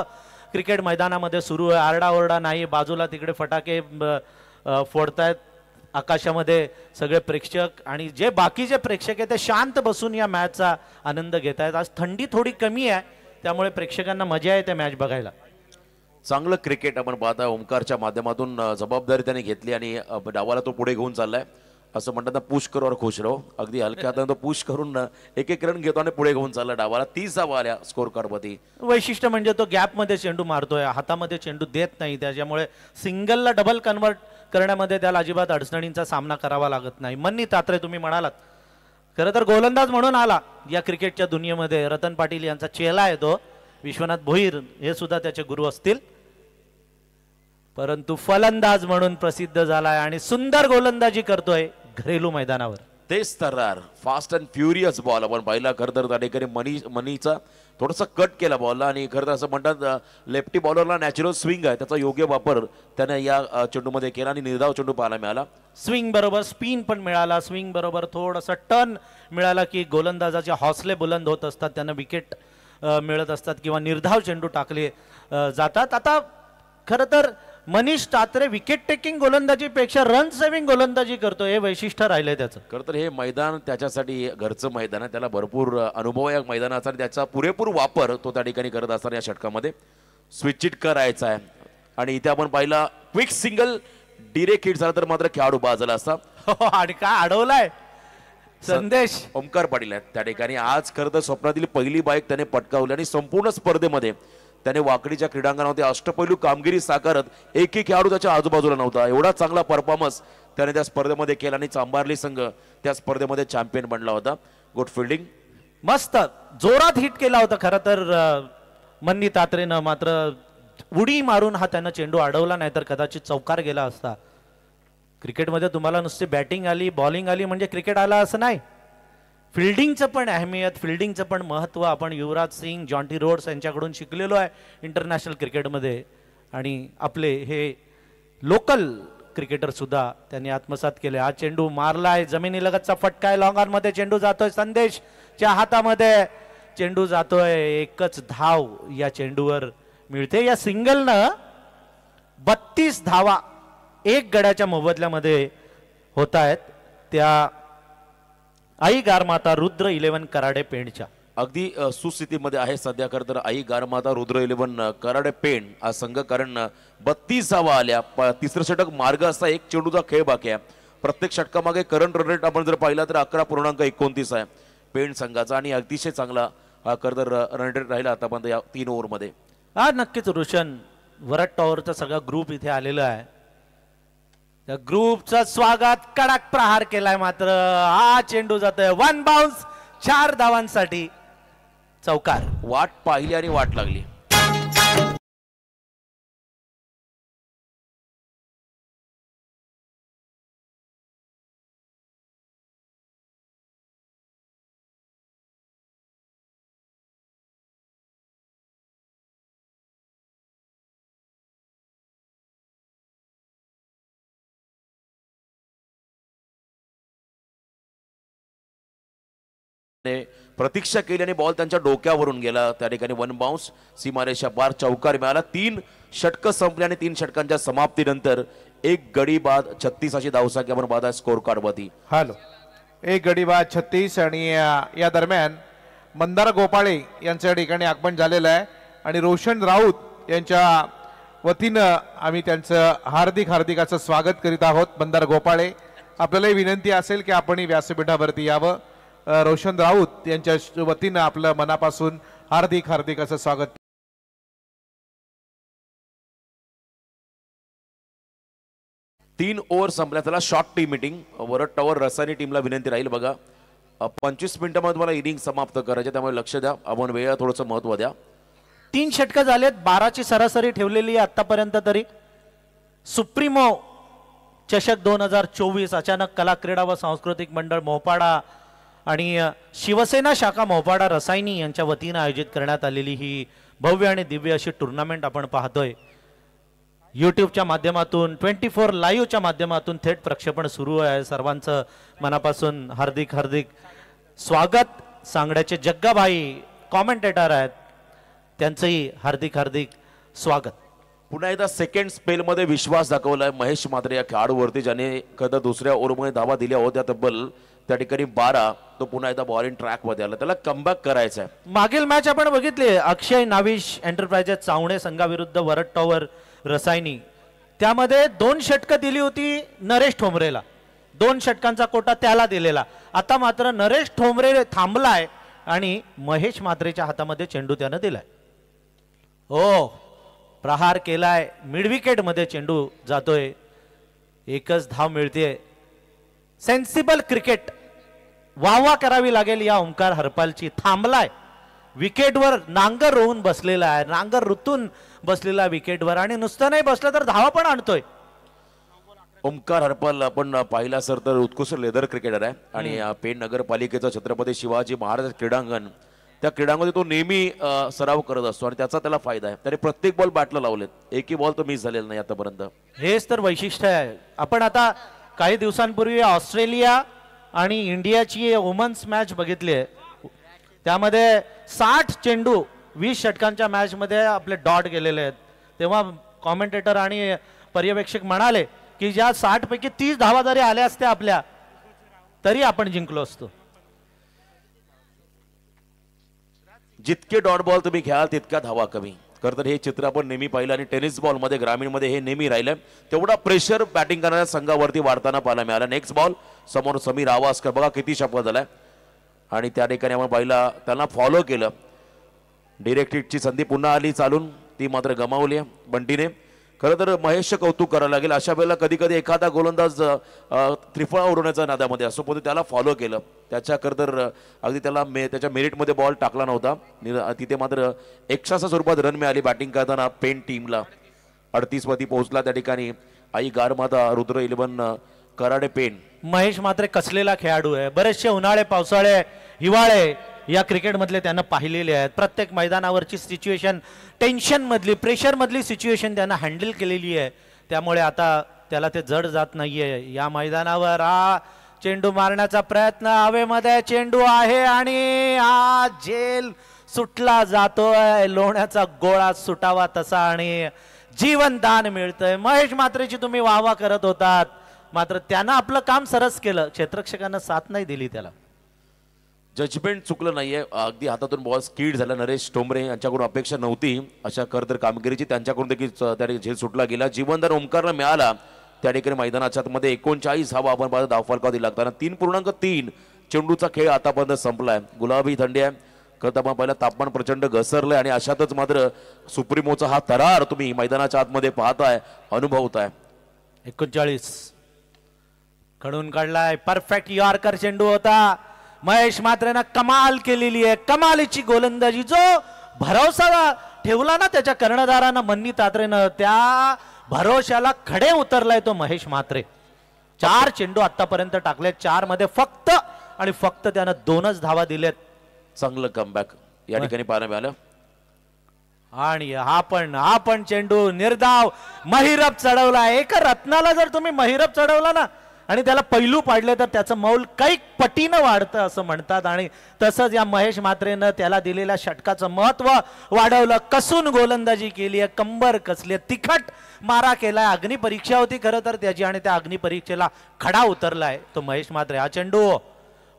क्रिकेट मैदानामध्ये सुरू आहे. आरडाओरडा नाही. बाजूला तिकडे फटाके फोडतायत आकाशामध्ये सगळे प्रेक्षक आणि जे बाकीचे प्रेक्षक आहेत ते शांत बसून या मॅचचा आनंद घेत आहेत. आज थंडी थोडी कमी आहे त्यामुळे प्रेक्षकांना मजा येते मॅच बघायला. चांगलं क्रिकेट आपण पाहता ओमकारच्या माध्यमातून जबाबदारी त्याने घेतली आणि डावाला तो पुढे घेऊन चाललाय. असं म्हणतात ना पुश करो और खुश रहो. अगदी हलक्या हाताने तो पुश करून एक एक रन घेतो आणि पुढे घेऊन चालला डावाला. 30 धावा आल्या स्कोर कार्ड मध्ये. वैशिष्ट्य म्हणजे तो गॅपमध्ये चेंडू मारतोय, हातामध्ये चेंडू देत नाही, त्याच्यामुळे सिंगलला डबल कन्वर्ट करण्यामध्ये त्याला अजिबात अडचणींचा सामना करावा लागत नाही. मन्नी तात्रे तुम्ही म्हणालात, खरं तर गोलंदाज म्हणून आला या क्रिकेटच्या दुनियेमध्ये. रतन पाटील यांचा चेला आहे तो, विश्वनाथ भोईर हे सुद्धा त्याचे गुरु असतील, परंतु फलंदाज म्हणून प्रसिद्ध झालाय आणि सुंदर गोलंदाजी करतोय घरेलू मैदानावर. तेच तर्रार फास्ट अँड फ्युरियस बॉल आपण पाहिला. खरं तर त्या ठिकाणी मनीचा थोडासा कट केला बॉलला आणि खरं तर असं म्हणतात लेफ्टी बॉलरला नॅचरल स्विंग आहे, त्याचा योग्य वापर त्याने या चेंडूमध्ये केला आणि निर्धाव चेंडू पाहायला मिळाला. स्विंग बरोबर स्पिन पण मिळाला, स्विंग बरोबर थोडासा टर्न मिळाला की गोलंदाजाचे हौसले बुलंद होत असतात, त्यांना विकेट मिळत असतात किंवा निर्धाव चेंडू टाकले जातात. आता खरं तर मनीष तात्रे विकेट टेकिंग गोलंदाजीपेक्षा रन सेव्हिंग गोलंदाजी करतो, हे वैशिष्ट्य राहिलंय त्याचं. खरं तर हे मैदान त्याच्यासाठी घरचं मैदान आहे, त्याला भरपूर अनुभव या मैदानाचा आणि त्याचा पुरेपूर वापर तो त्या ठिकाणी करत असताना या षटकामध्ये स्विच इट करायचा आहे. आणि इथे आपण पाहिला क्विक सिंगल डिरेक्ट हिट झाला तर मात्र खेळाडू बाद झाला असता. आणि काय अडवलाय संदेश. ओमकार पाटील आहेत त्या ठिकाणी. आज खरं तर स्वप्नातील पहिली बाईक त्याने पटकावली आणि संपूर्ण स्पर्धेमध्ये त्याने वाकडीच्या क्रीडांगणामध्ये अष्टपैलू कामगिरी साकारत एकही खेळाडू त्याच्या आजूबाजूला नव्हता. एवढा चांगला परफॉर्मन्स त्याने त्या स्पर्धेमध्ये केला आणि चांभारली संघ त्या स्पर्धेमध्ये चॅम्पियन बनला होता. गुड फिल्डिंग, मस्त जोरात हिट केला होता खरं तर मन्नी तात्रेनं, मात्र उडी मारून हा त्यानं चेंडू अडवला, नाही तर कदाचित चौकार गेला असता. क्रिकेटमध्ये तुम्हाला नुसती बॅटिंग आली बॉलिंग आली म्हणजे क्रिकेट आला असं नाही. फिल्डिंगचं पण अहमियत, फिल्डिंगचं पण महत्त्व आपण युवराज सिंग, जॉन्टी रोड्स यांच्याकडून शिकलेलो आहे इंटरनॅशनल क्रिकेटमध्ये. आणि आपले हे लोकल क्रिकेटर सुद्धा त्यांनी आत्मसात केले. हा चेंडू मारलाय, जमिनीलगतचा फटका आहे, लॉंग ऑनमध्ये चेंडू जातोय, संदेशच्या हातामध्ये चेंडू जातोय. एकच धाव या चेंडूवर मिळते. या सिंगलनं 32 धावा एक गड्याच्या मोबदल्यामध्ये होत आहेत त्या आई गारमाता रुद्र 11 कराडे पेंडच्या. अगदी सुस्थितीमध्ये आहे सध्या. खरं तर आई गारमाता रुद्र 11 कराडे पेंड हा संघ, कारण 32 धावा आल्या. तिसरं षटक मार्ग असता, एक चेंडूचा खेळ बाकी आहे. प्रत्येक षटकामागे करंट रन रेट आपण जर पाहिला तर 11.29 आहे पेंड संघाचा आणि अतिशय चांगला हा खरं तर रन रेट राहिला आतापर्यंत या 3 ओव्हरमध्ये. हा नक्कीच रोशन, वरट टॉवरचा सगळा ग्रुप इथे आलेला आहे. त्या ग्रुपचं स्वागत, कडक प्रहार केलाय, मात्र हा चेंडू जातोय 1 बाउन्स, 4 धावांसाठी चौकार. वाट पाहिली आणि वाट लागली. प्रतीक्षा केली आणि बॉल त्यांच्या डोक्यावरून गेला. त्या ठिकाणी 1 बाउन्स, सीमारेषा पार चौकार मिळाला. 3 षटक संपले आणि 3 षटकांच्या समाप्तीनंतर एक गडी बाद 36 अशी धावसंख्या आपण पाहता स्कोर कार्ड वरती. हॅलो, एक गडी बाद 36 आणि या दरम्यान मंदार गोपाळे यांच्या ठिकाणी आगमन झालेलं आहे आणि रोशन राऊत यांच्या वतीनं आम्ही त्यांचं हार्दिक असं स्वागत करीत आहोत. मंदार गोपाळे, आपल्यालाही विनंती असेल की आपण व्यासपीठावरती यावं. रोशन राऊत यांच्या वतीनं आपलं मनापासून हार्दिक असं स्वागत. 3 ओव्हर संपल्या, त्याला short team meeting. Varat tower Rasayani टीमला विनंती राहील बघा 25 मिनिटांमध्ये तुम्हाला इनिंग समाप्त करायचे, त्यामुळे लक्ष द्या. आपण वेळेला थोडंसं महत्व द्या. 3 षटकं झालेत, 12ची सरासरी ठेवलेली आहे आतापर्यंत. तरी सुप्रीमो चषक 2024 अचानक कला क्रीडा व सांस्कृतिक मंडळ मोहपाडा आणि शिवसेना शाखा मोहपाडा रसायनी यांच्या वतीनं आयोजित करण्यात आलेली ही भव्य आणि दिव्य अशी टुर्नामेंट आपण पाहतोय. यूट्यूबच्या माध्यमातून 24 लाईव्हच्या माध्यमातून थेट प्रक्षेपण सुरू आहे. सर्वांचं मनापासून हार्दिक स्वागत. सांगड्याचे जग्गाबाई कॉमेंटेटर आहेत, त्यांचंही हार्दिक स्वागत. पुन्हा एकदा सेकंड स्पेलमध्ये विश्वास दाखवलाय महेश मात्रे या खेळाडूवरती, ज्याने कदा दुसऱ्या ओव्हरमध्ये धावा दिल्या होत्या तब्बल त्या ठिकाणी 12 तो पुन्हा एकदा बॉल इन ट्रॅक मध्ये आला, त्याला कमबॅक करायचा आहे. मागील मॅच आपण बघितली, अक्षय नाविश एंटरप्राइजेस चावणे संघाविरुद्ध वरद टॉवर रसायनी, त्यामध्ये 2 षटकं दिली होती नरेश ठोंबरेला, 2 षटकांचा कोटा त्याला दिलेला. आता मात्र नरेश ठोंबरे थांबलाय आणि महेश म्हात्रेच्या हातामध्ये चेंडू त्यानं दिलाय. हो, प्रहार केलाय, मिड विकेट मध्ये चेंडू जातोय, एकच धाव मिळते. सेन्सिबल क्रिकेट, वाहवा करावी लागेल या ओंकार हरपालची. थांबलाय विकेटवर, नांगर रोवून बसलेला आहे, नांगर रुतून बसलेला विकेटवर, आणि नुसतं नाही बसलं तर धावा पण आणतोय. ओंकार हरपाल आपण पाहिला सर तर उत्कृष्ट लेदर क्रिकेटर आहे आणि पेण नगरपालिकेचं छत्रपती शिवाजी महाराज क्रीडांगण, त्या क्रीडांगणात तो नेहमी सराव करत असतो आणि त्याचा त्याला फायदा आहे. त्याने प्रत्येक बॉल बॅटला लावलेत, एकही बॉल तो मिस झालेला नाही आतापर्यंत. हेच तर वैशिष्ट्य आहे. आपण आता काही दिवसांपूर्वी ऑस्ट्रेलिया आणि इंडियाची वुमन्स मॅच बघितली आहे, त्यामध्ये 60 चेंडू 20 षटकांच्या मॅच मध्ये आपले डॉट गेलेले आहेत. तेव्हा कॉमेंटेटर आणि पर्यवेक्षक म्हणाले की ज्या 60 पैकी 30 धावा जरी आल्या असत्या आपल्या तरी आपण जिंकलो असतो. जितके डॉट बॉल तुम्ही घ्याल तितक्या धावा कमी. खरं तर हे चित्र आपण नेहमी पाहिलं आणि टेनिस बॉल मध्ये ग्रामीण मध्ये हे नेहमी राहिलं. तेवढा प्रेशर बॅटिंग करणाऱ्या संघावरती वाढताना पाहायला मिळाला. नेक्स्ट बॉल समोर समीर आवासकर, बघा किती शपथ झालाय आणि त्या ठिकाणी आपण पाहिला त्यांना फॉलो केलं. डिरेक्ट हिटची संधी पुन्हा आली चालून, ती मात्र गमावली आहे बंटीने. खरं तर महेशचं कौतुक करावं लागेल. अशा वेळेला कधी कधी एखादा गोलंदाज त्रिफळा उडवण्याच्या नादामध्ये असतो, पण त्याला फॉलो केलं. त्याच्या खरं तर अगदी त्याला त्याच्या मेरिटमध्ये बॉल टाकला नव्हता. तिथे मात्र एक्स्ट्राच्या स्वरूपात रन मिळाली बॅटिंग करताना पेन टीमला. 38 वरती पोहोचला त्या ठिकाणी आई गारमाता रुद्र 11 कराडे पेन. महेश मात्र कसलेला खेळाडू आहे. बरेचसे उन्हाळे, पावसाळे, हिवाळे या क्रिकेट मधले त्यानं पाहिलेले आहेत. प्रत्येक मैदानावरची सिच्युएशन, टेन्शन मधली, प्रेशर मधली सिच्युएशन त्यानं हँडल केलेली आहे. त्यामुळे आता त्याला ते जड जात नाहीये. या मैदानावर चेंडू मारण्याचा प्रयत्न, हवेमध्ये चेंडू आहे आणि जेल सुटला जातोय. लोण्याचा गोळा सुटावा तसा आणि जीवनदान मिळतंय. महेश म्हात्रेची तुम्ही वाहवा करत होतात, मात्र त्यानं आपलं काम सरस केलं. क्षेत्ररक्षकांना साथ नाही दिली त्याला. जजमेंट चुकलं नाहीये. अगदी हातातून बॉल स्कीड झाला. नरेश ठोंबरे यांच्याकडून अपेक्षा नव्हती अशा खरं तर कामगिरीची, त्यांच्याकडून देखील त्या झेल सुटला गेला. जीवनदान ओंकारला मिळाला. त्या ठिकाणी मैदानाच्या आतमध्ये 39 धावा आपण पाहतो धावफलकावधी लागताना. 3.3 चेंडूचा खेळ आतापर्यंत संपलाय. गुलाबी थंडी आहे. खरं आपण पहिला तापमान प्रचंड घसरलंय आणि अशातच मात्र सुप्रीमोचा हा तरार तुम्ही मैदानाच्या आतमध्ये पाहताय, अनुभवताय. 39 कडून काढलाय. परफेक्ट यॉर्कर चेंडू होता. महेश म्हात्रेनं कमाल केलेली आहे. कमालीची गोलंदाजी, जो भरोसा ठेवला ना त्याच्या कर्णधारानं मन्नी तात्रेनं, त्या भरोशाला खडे उतरलाय तो महेश म्हात्रे. 4 चेंडू आतापर्यंत टाकले, 4 मध्ये फक्त आणि फक्त त्यानं 2च धावा दिलेत. चांगलं कमबॅक या ठिकाणी पाहायला मिळालं. आणि हा पण चेंडू निर्धाव महिरप चढवला. एक रत्नाला जर तुम्ही महिरप चढवला ना आणि त्याला पैलू पाडले तर त्याचं मौल काही पटीनं वाढतं असं म्हणतात. आणि तसंच या महेश म्हात्रेनं त्याला दिलेल्या षटकाचं महत्व वाढवलं. कसून गोलंदाजी केली आहे, कंबर कसली, तिखट मारा केलाय. अग्निपरीक्षा होती खरं तर त्याची आणि त्या अग्निपरीक्षेला खडा उतरलाय तो महेश म्हात्रे. हा चेंडू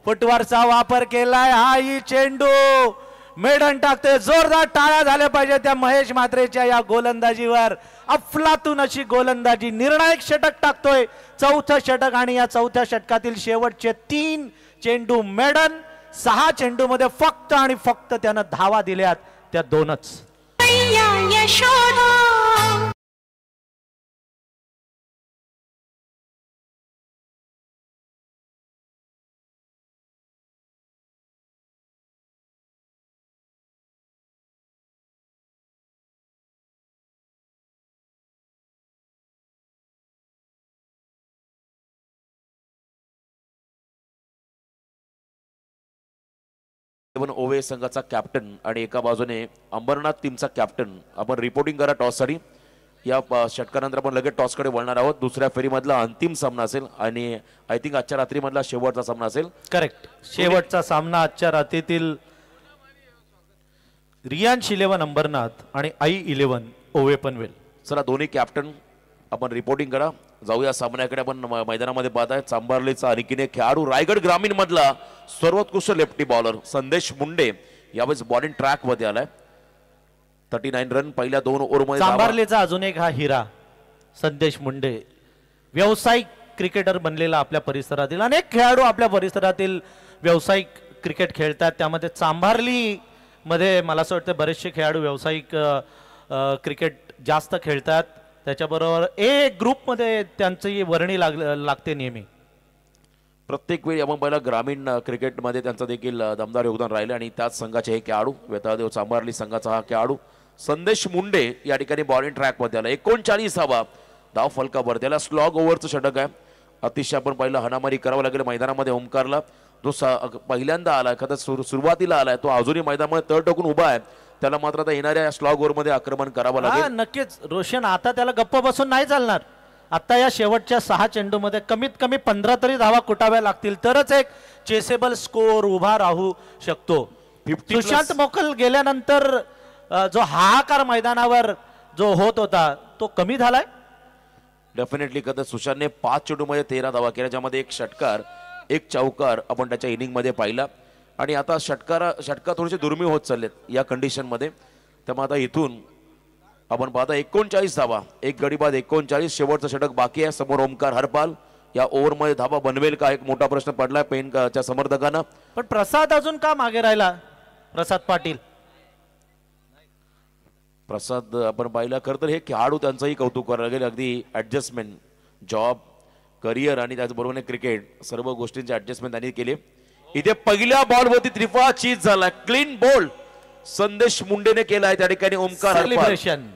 फुटवरचा वापर केलाय. हा ही चेंडू मेडन टाकते. जोरदार टाळ्या झाल्या पाहिजे त्या महेश म्हात्रेच्या या गोलंदाजीवर. अफलातून अशी गोलंदाजी. निर्णायक षटक टाकतोय, 4थं षटक, आणि या 4थ्या षटकातील शेवटचे 3 चेंडू मेडन. 6 चेंडू मध्ये फक्त आणि फक्त त्यानं धावा दिल्यात त्या 2च. ओवे संघाचा कॅप्टन आणि एका बाजूने अंबरनाथ टीमचा कॅप्टन. आपण रिपोर्टिंग करा टॉस साठी. या षटकानंतर आपण लगेच टॉसकडे वळणार आहोत. दुसऱ्या फेरीमधला अंतिम सामना असेल आणि आय थिंक आजच्या रात्रीमधला शेवटचा सामना असेल. करेक्ट, शेवटचा सामना आजच्या रात्रीतील. रियांश 11 अंबरनाथ आणि आई 11 ओवे पनवेल. चला दोन्ही कॅप्टन आपण रिपोर्टिंग करा. जाऊया सामन्याकडे. आपण मैदानामध्ये पाहताय चांभारलीचा आणखीन एक खेळाडू रायगड ग्रामीण मधला सर्वोत्कृष्ट लेफ्टी बॉलर संदेश मुंडे यावेळेस बॉलिंग ट्रॅक मध्ये आलाय. 39 रन पहिल्या 2 ओव्हरमध्ये. चांभारलेचा अजून एक हा हिरा संदेश मुंडे, व्यावसायिक क्रिकेटर बनलेला आपल्या परिसरातील. अनेक खेळाडू आपल्या परिसरातील व्यावसायिक क्रिकेट खेळतात. त्यामध्ये चांभारली मध्ये मला असं वाटतं बरेचसे खेळाडू व्यावसायिक क्रिकेट जास्त खेळतात. त्याच्याबरोबर ए ग्रुपमध्ये त्यांची वर्णी लागते नेहमी. प्रत्येक वेळी आपण पहिला ग्रामीण क्रिकेटमध्ये त्यांचं देखील दमदार योगदान राहिलं आणि त्याच संघाचे हे खेळाडू वेताळदेव चांभारली संघाचा हा खेळाडू संदेश मुंडे या ठिकाणी बॉलिंग ट्रॅकमध्ये आला. 39वा धाव फलकावर. त्याला स्लॉग ओव्हरचं षटक आहे. अतिशय आपण पहिला हणामारी करावं लागेल मैदानामध्ये. ओमकारला जो पहिल्यांदा आला एखादा सुरुवातीला आलाय तो अजूनही मैदानामध्ये तळ टाकून उभा आहे. त्याला मात्र आता येणाऱ्या स्लॉग ओव्हर मध्ये आक्रमण करावं लागेल. नक्कीच रोशन, आता त्याला गप्प बसून नाही चालणार. आता या शेवटच्या 6 चेंडूमध्ये कमीत कमी 15 तरी धावा कुटाव्या लागतील तरच एक चेसेबल स्कोर उभा राहू शकतो. सुशांत मोकल गेल्यानंतर जो हाहाकार मैदानावर जो होत होता तो कमी झालाय डेफिनेटली. कदा सुशांतने 5 चेंडूमध्ये 13 धावा केल्या, ज्यामध्ये एक षटकार एक चौकार आपण त्याच्या इनिंग मध्ये पाहिला. आणि आता षटकार थोडेसे दुर्मिळ होत चाललेत या कंडिशन मध्ये. त्यामुळे आता इथून आपण पाहता 39 धावा, एक गडी बाद 39. शेवटचं षटक बाकी आहे. समोर ओमकार हरपाल या ओव्हरमध्ये धावा बनवेल का एक मोठा प्रश्न पडलाय पेनच्या समर्थकांना. पण प्रसाद अजून का मागे राहिला? प्रसाद पाटील आपण पाहिला. खरं तर हे खेळाडू त्यांचंही कौतुक करायला लागेल. अगदी ऍडजस्टमेंट, जॉब, करिअर आणि त्याचबरोबर क्रिकेट सर्व गोष्टींची ऍडजस्टमेंट त्यांनी केली. इथे पहिल्या बॉलवरती त्रिफळा चीज झाला. क्लीन बॉल संदेश मुंडेने केला आहे त्या ठिकाणी. ओमकार सेलिब्रेशन.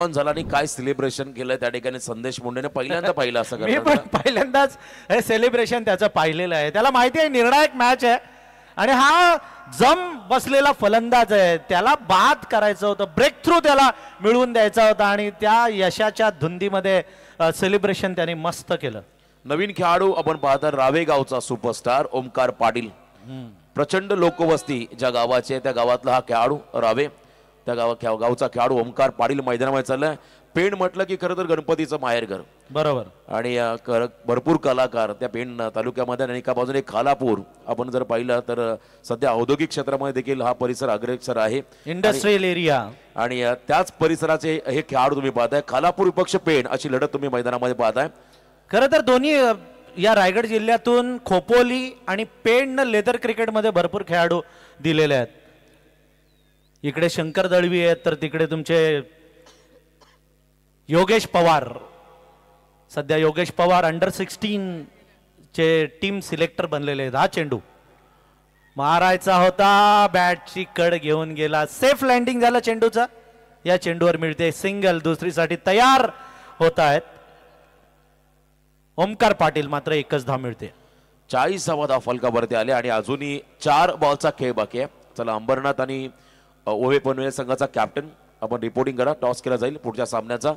झाला आणि काय सेलिब्रेशन केलं त्या ठिकाणी संदेश मुंडेने पहिल्यांदा पाहिलं असं मी पण पहिल्यांदाच हे सेलिब्रेशन त्याचं पाहिलेलं आहे. त्याला माहिती आहे निर्णायक मॅच आहे आणि हा जम बसलेला फलंदाज आहे. त्याला बाद करायचं होतं, ब्रेक थ्रू त्याला मिळवून द्यायचा होता आणि त्या यशाच्या धुंदीमध्ये सेलिब्रेशन त्याने मस्त केलं. नवीन खेळाडू आपण पाहता रावे गावचा सुपरस्टार ओमकार पाटील. प्रचंड लोकवस्ती ज्या गावाची आहे त्या गावातला हा खेळाडू रावे. त्या गावचा खेळाडू ओमकार पाटील मैदानामध्ये चाललाय. पेण म्हटलं की खरं तर गणपतीचं माहेरघर. बरोबर. आणि भरपूर कलाकार त्या पेण तालुक्यामध्ये आणि एका बाजूने खालापूर आपण जर पाहिलं तर सध्या औद्योगिक क्षेत्रामध्ये देखील हा परिसर अग्रेसर आहे. Industrial area. आणि त्याच परिसराचे हे खेळाडू तुम्ही पाहताय. खालापूर विपक्ष पेण अशी लढत तुम्ही मैदानामध्ये पाहताय. खरं तर दोन्ही या रायगड जिल्ह्यातून खोपोली आणि पेणनं लेदर क्रिकेटमध्ये भरपूर खेळाडू दिलेले आहेत. इकडे शंकर दळवी आहेत तर तिकडे तुमचे योगेश पवार. सध्या योगेश पवार अंडर-16 चे टीम सिलेक्टर बनलेले आहेत. हा चेंडू मारायचा होता, बॅटची कड घेऊन गेला. सेफ लँडिंग झालं चेंडूचा. या चेंडूवर मिळते सिंगल. दुसरीसाठी तयार होत आहेत ओमकार पाटील. मात्र एकच धाव मिळते. 40वा धाव फलकावरती आले आणि अजूनही 4 बॉलचा खेळ बाकी आहे. चला अंबरनाथ आणि ओवे पनवेल संघाचा कॅप्टन आपण रिपोर्टिंग करा. टॉस केला जाईल पुढच्या सामन्याचा.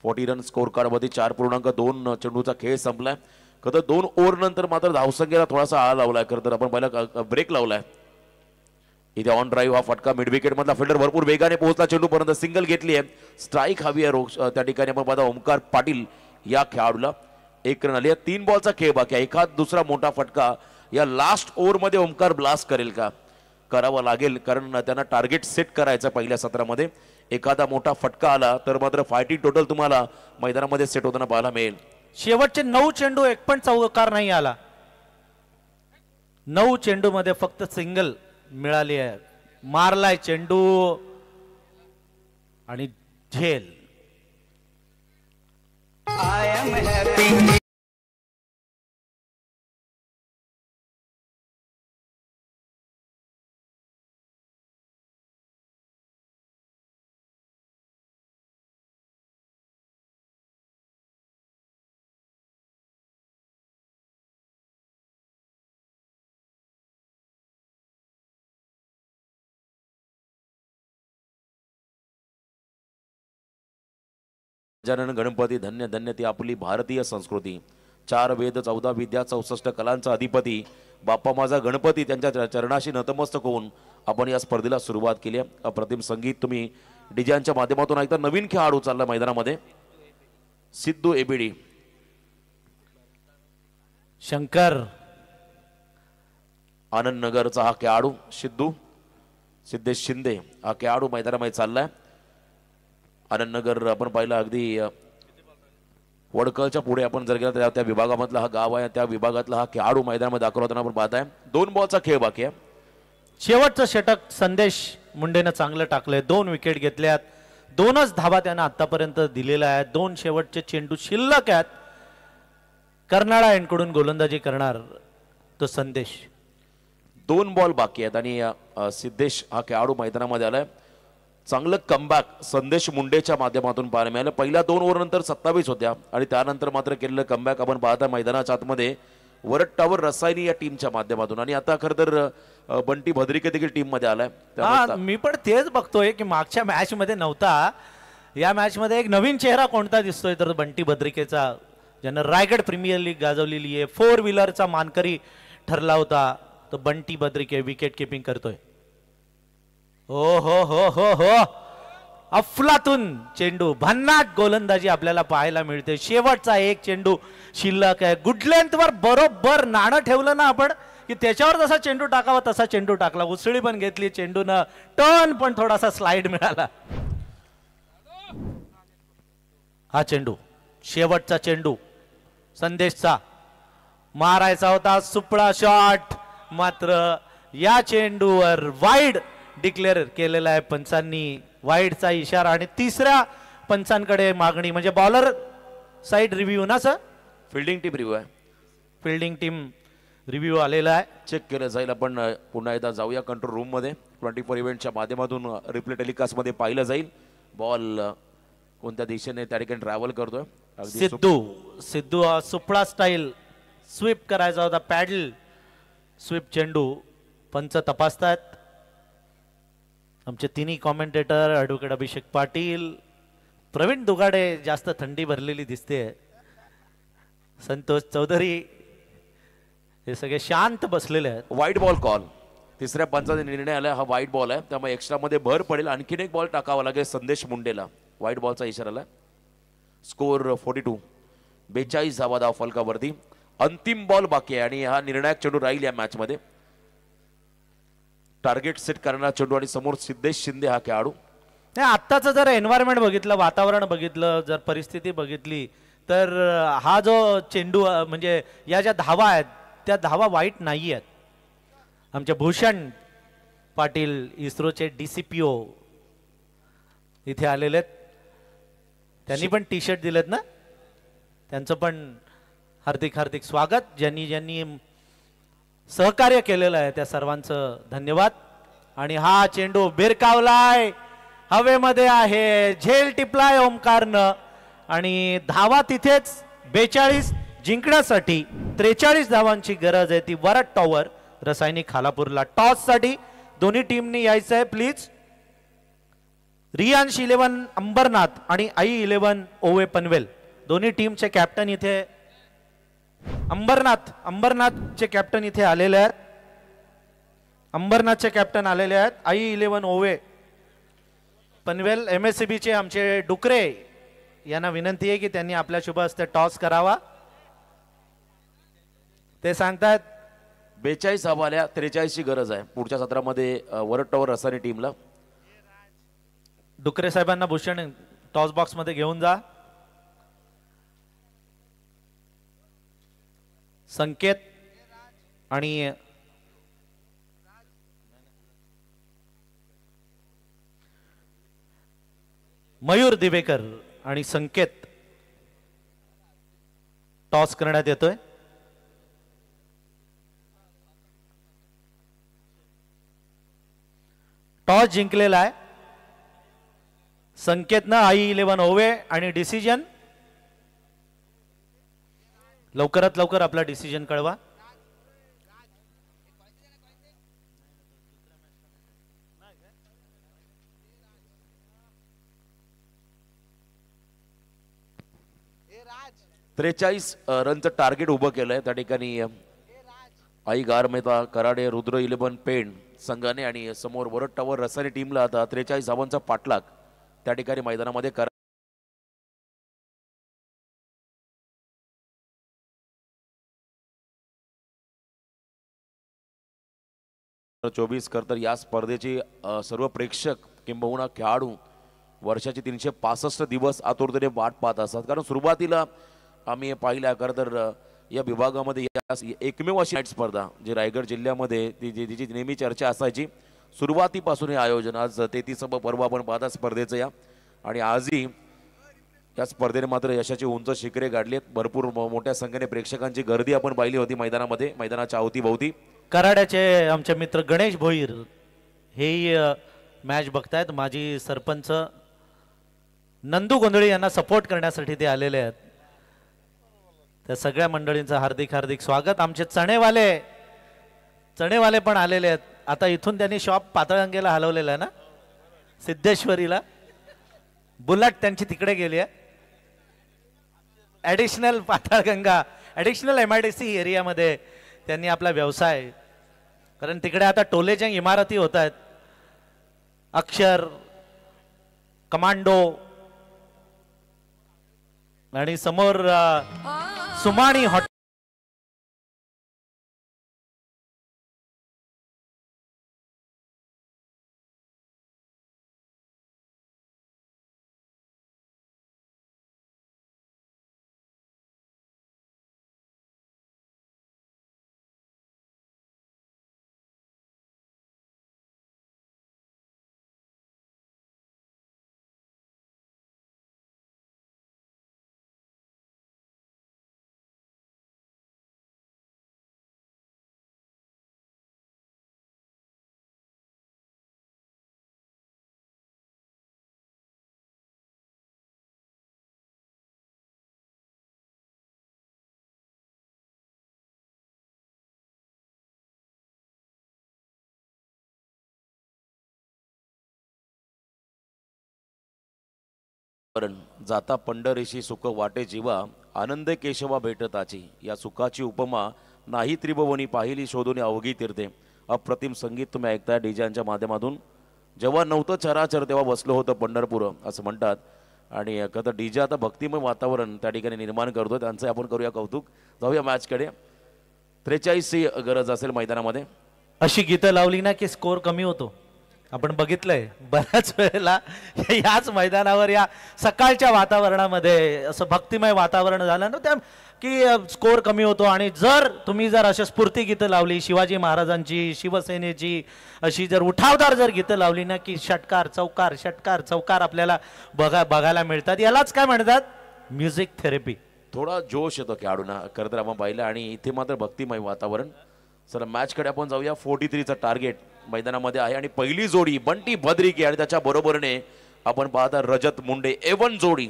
40 रन स्कोर कार्ड मध्ये 4.2 चेंडूचा खेळ संपलाय. खरं तर 2 ओव्हर नंतर मात्र धावसंख्येला थोडासा आळा लावलाय. खरं तर आपण पहिला ब्रेक लावलाय. इथे ऑन ड्राईव्ह हा फटका मिड विकेट मधला फिल्डर भरपूर वेगाने पोहोचला. चेंडू पर्यंत सिंगल घेतली आहे. स्ट्राईक हवी आहे त्या ठिकाणी आपण पाहता ओमकार पाटील या खेळाडूला. 1 रन आली आहे. 3 बॉलचा खेळ बाकी आहे. एखाद दुसरा मोठा फटका या लास्ट ओव्हर मध्ये ओमकार ब्लास्ट करेल का? करावं लागेल कारण त्यांना टार्गेट सेट करायचं पहिल्या सत्रामध्ये. एखादा मोठा फटका आला तर मात्र फायटिंग टोटल तुम्हाला मैदानामध्ये सेट होताना पाहायला मिळेल. शेवटचे 9 चेंडू एक पण चौकार नाही आला. 9 चेंडू मध्ये फक्त सिंगल मिळाली आहे. मारलाय चेंडू आणि झेल. गजानन गणपती धन्य धन्य ती आपली भारतीय संस्कृती. 4 वेद 14 विद्या 64 कलांचा अधिपती बाप्पा माझा गणपती त्यांच्या चरणाशी नतमस्तक होऊन आपण या स्पर्धेला सुरुवात केली आहे. अप्रतिम संगीत तुम्ही डीजेच्या माध्यमातून ऐकता. नवीन खेळाडू चालला मैदानामध्ये सिद्धू एबीडी. शंकर आनंद नगरचा हा खेळाडू सिद्धेश शिंदे हा खेळाडू मैदानामध्ये चाललाय. आनंद नगर आपण पाहिलं अगदी वडकलच्या पुढे आपण जर गेला त्या विभागामधला हा गाव आहे. त्या विभागातला हा खेळाडू मैदानामध्ये दाखल होताना आपण पाहताय. 2 बॉलचा खेळ बाकी आहे. शेवटचं षटक संदेश मुंडेनं चांगलं टाकलंय. 2 विकेट घेतल्यात. 2च धावा त्यानं आतापर्यंत दिलेल्या आहेत. 2 शेवटचे चेंडू शिल्लक आहेत. कर्नाळा यांकडून गोलंदाजी करणार तो संदेश. 2 बॉल बाकी आहेत आणि सिद्धेश हा खेळाडू मैदानामध्ये आलाय. चांगलं कमबॅक संदेश मुंडेच्या माध्यमातून पाहायला मिळालं. पहिल्या 2 ओव्हरनंतर 27 होत्या आणि त्यानंतर मात्र केलेलं कमबॅक आपण पाहता मैदानाच्या आतमध्ये वरट्टावर रसायनी या टीमच्या माध्यमातून. आणि आता खरं तर बंटी भद्रिके देखील टीम मध्ये आलाय. मी पण तेच बघतोय की मागच्या मॅच मध्ये नव्हता. या मॅच मध्ये एक नवीन चेहरा कोणता दिसतोय तर बंटी भद्रिकेचा, ज्यानं रायगड प्रीमियर लीग गाजवलेली आहे. 4 व्हीलरचा मानकरी ठरला होता. तो बंटी भद्रिके विकेट किपिंग करतोय. हो हो हो हो हो अफलातून चेंडू, भन्नाट गोलंदाजी आपल्याला पाहायला मिळते. शेवटचा एक चेंडू शिल्लक आहे. गुड लेंथ वर बरोबर नाणं ठेवलं ना आपण की त्याच्यावर जसा चेंडू टाकावा तसा चेंडू टाकला. उसळी पण घेतली चेंडूनं. टर्न पण थोडासा स्लाइड मिळाला. हा चेंडू शेवटचा चेंडू संदेशचा मारायचा होता. सुपडा शॉट मात्र या चेंडूवर वाईड डिक्लेअर केलेला आहे पंचांनी. वाईडचा इशारा आणि तिसऱ्या पंचांकडे मागणी म्हणजे बॉलर साइड रिव्ह्यू ना सर. फिल्डिंग टीम रिव्ह्यू आहे. फिल्डिंग टीम रिव्ह्यू आलेला आहे. चेक केलं जाईल. आपण पुन्हा एकदा जाऊया कंट्रोल रूम मध्ये. 24 इव्हेंटच्या माध्यमातून रिप्ले टेलिकास्ट मध्ये पाहिलं जाईल बॉल कोणत्या दिशेने त्या ठिकाणी ट्रॅव्हल करतोय. सिद्धू सुपडा स्टाईल स्वीप करायचा होता. पॅडल स्वीप चेंडू पंच तपासतात. आमचे तिन्ही कॉमेंटेटर ॲडव्होकेट अभिषेक पाटील, प्रवीण दुगाडे जास्त थंडी भरलेली दिसते, संतोष चौधरी हे सगळे शांत बसलेले आहेत. वाईट बॉल कॉल. तिसऱ्या पंचाचा निर्णय आला. हा वाईट बॉल आहे त्यामुळे एक्स्ट्रा मध्ये भर पडेल. आणखीन एक बॉल टाकावा लागेल संदेश मुंडेला. वाईट बॉलचा इशारा आला. स्कोर 42. 42 धावा धाव फलकावरती. अंतिम बॉल बाकी आहे आणि हा निर्णायक चेंडू राहील या मॅच मध्ये. टार्गेट सेट करणारा चेंडू आणि समोर सिद्धेश शिंदे हा खेळाडू. नाही आत्ताचं जर एन्व्हायरमेंट बघितलं, वातावरण बघितलं, जर परिस्थिती बघितली तर हा जो चेंडू म्हणजे या ज्या धावा आहेत त्या धावा वाईट नाही आहेत. आमचे भूषण पाटील इस्रोचे DCPO इथे आलेले आहेत. त्यांनी पण टी शर्ट दिलेत ना. त्यांचं पण हार्दिक हार्दिक स्वागत. ज्यांनी ज्यांनी सहकार्य केलेलं आहे त्या सर्वांचं धन्यवाद. आणि हा चेंडू बिरकावलाय, हवेमध्ये आहे, झेल टिपलाय ओमकारनं आणि धावा तिथेच. 42 जिंकण्यासाठी 43 धावांची गरज आहे. ती वरट टॉवर रसायनिक खालापूरला. टॉस साठी दोन्ही टीमनी यायचं आहे प्लीज. रियांश 11 अंबरनाथ आणि आई 11 ओवे पनवेल दोन्ही टीमचे कॅप्टन इथे. अंबरनाथचे कॅप्टन इथे आलेले आहेत. अंबरनाथचे कॅप्टन आलेले आहेत. आई 11 ओवे पनवेल. MSCB चे आमचे डुकरे यांना विनंती आहे की त्यांनी आपल्या शुभ हस्ते टॉस करावा. ते सांगतात 42 धावा आल्या. 43 ची गरज आहे पुढच्या सत्रामध्ये वरट टॉवर रसायनी टीमला. डुकरे साहेबांना भूषण टॉस बॉक्स मध्ये घेऊन जा. संकेत आणि मयूर दिवेकर आणि संकेत टॉस करण्यात येतोय. टॉस जिंकलेला आहे संकेतनं. आई 11 ओवे आणि डिसिजन लवकरात लवकर आपला डिसिजन कळवा. 43 रनचं टार्गेट उभं केलंय त्या ठिकाणी आई गारमेता कराडे रुद्र 11 पेण संघाने आणि समोर वरद टावर रसारी टीमला आता 43 धावांचा पाठलाग त्या ठिकाणी मैदानामध्ये 24 तर या स्पर्धेचे सर्व प्रेक्षक किंबहुना खेळाडू वर्षाचे 365 दिवस आतुरतेने वाट पाहत असतात. कारण सुरुवातीला आम्ही पाहिल्या खरं तर या विभागामध्ये एकमेव अशी नाईट स्पर्धा जी रायगड जिल्ह्यामध्ये तिची नेहमी चर्चा असायची. सुरुवातीपासून हे आयोजन आज 33वा पर्व आपण पाहता स्पर्धेचं या आणि आजही या स्पर्धेने मात्र यशाची उंच शिखरे गाठली आहेत. भरपूर मोठ्या संख्येने प्रेक्षकांची गर्दी आपण पाहिली होती मैदानामध्ये मैदानाच्या अवतीभोवती. कराड्याचे आमचे मित्र गणेश भोईर हेही मॅच बघतायत. माजी सरपंच नंदू गोंधळी यांना सपोर्ट करण्यासाठी ते आलेले आहेत. त्या सगळ्या मंडळींचं हार्दिक हार्दिक स्वागत. आमचे चणेवाले पण आलेले आहेत. आता इथून त्यांनी शॉप पातळगंगेला हलवलेला आहे ना, सिद्धेश्वरीला. बुलट त्यांची तिकडे गेली आहे. ॲडिशनल पाताळगंगा ॲडिशनल MIDC एरियामध्ये त्यांनी आपला व्यवसाय, कारण तिकडे आता टोलेच्या इमारती होत आहेत. अक्षर कमांडो आणि समोर सुमाणी हॉटेल जाता पंढरीशी सुख वाटे जीवा आनंद केशवा भेटताची. या सुखाची उपमा नाही त्रिभुवनी पाहिली शोधून अवघी तीर्थे. अप्रतिम संगीत तुम्ही ऐकताय डीजेच्या माध्यमातून. जेव्हा नव्हतं चराचर तेव्हा बसलो होतं पंढरपूर असं म्हणतात. आणि खरं तर डीजे आता भक्तिमय वातावरण त्या ठिकाणी निर्माण करतो. त्यांचं आपण करूया कौतुक. जाऊया मॅचकडे. 43 गरज असेल मैदानामध्ये. अशी गीतं लावली ना की स्कोर कमी होतो. आपण बघितलंय बऱ्याच वेळेला याच मैदानावर या सकाळच्या वातावरणामध्ये असं भक्तिमय वातावरण झालं ना त्या की स्कोर कमी होतो. आणि जर तुम्ही जर अशा स्फूर्ती गीतं लावली शिवाजी महाराजांची शिवसेनेची अशी जर उठावदार जर गीतं लावली ना की षटकार चौकार आपल्याला बघायला मिळतात. यालाच काय म्हणतात म्युझिक थेरपी. थोडा जोश येतो खेळाडूंना खरं तर आपण पाहिलं. आणि इथे मात्र भक्तिमय वातावरण. चला मॅचकडे आपण जाऊया. 43चं टार्गेट मैदानामध्ये आहे आणि पहिली जोडी बंटी भद्रिके आणि त्याच्या बरोबरीने आपण पाहता रजत मुंडे A1 जोडी.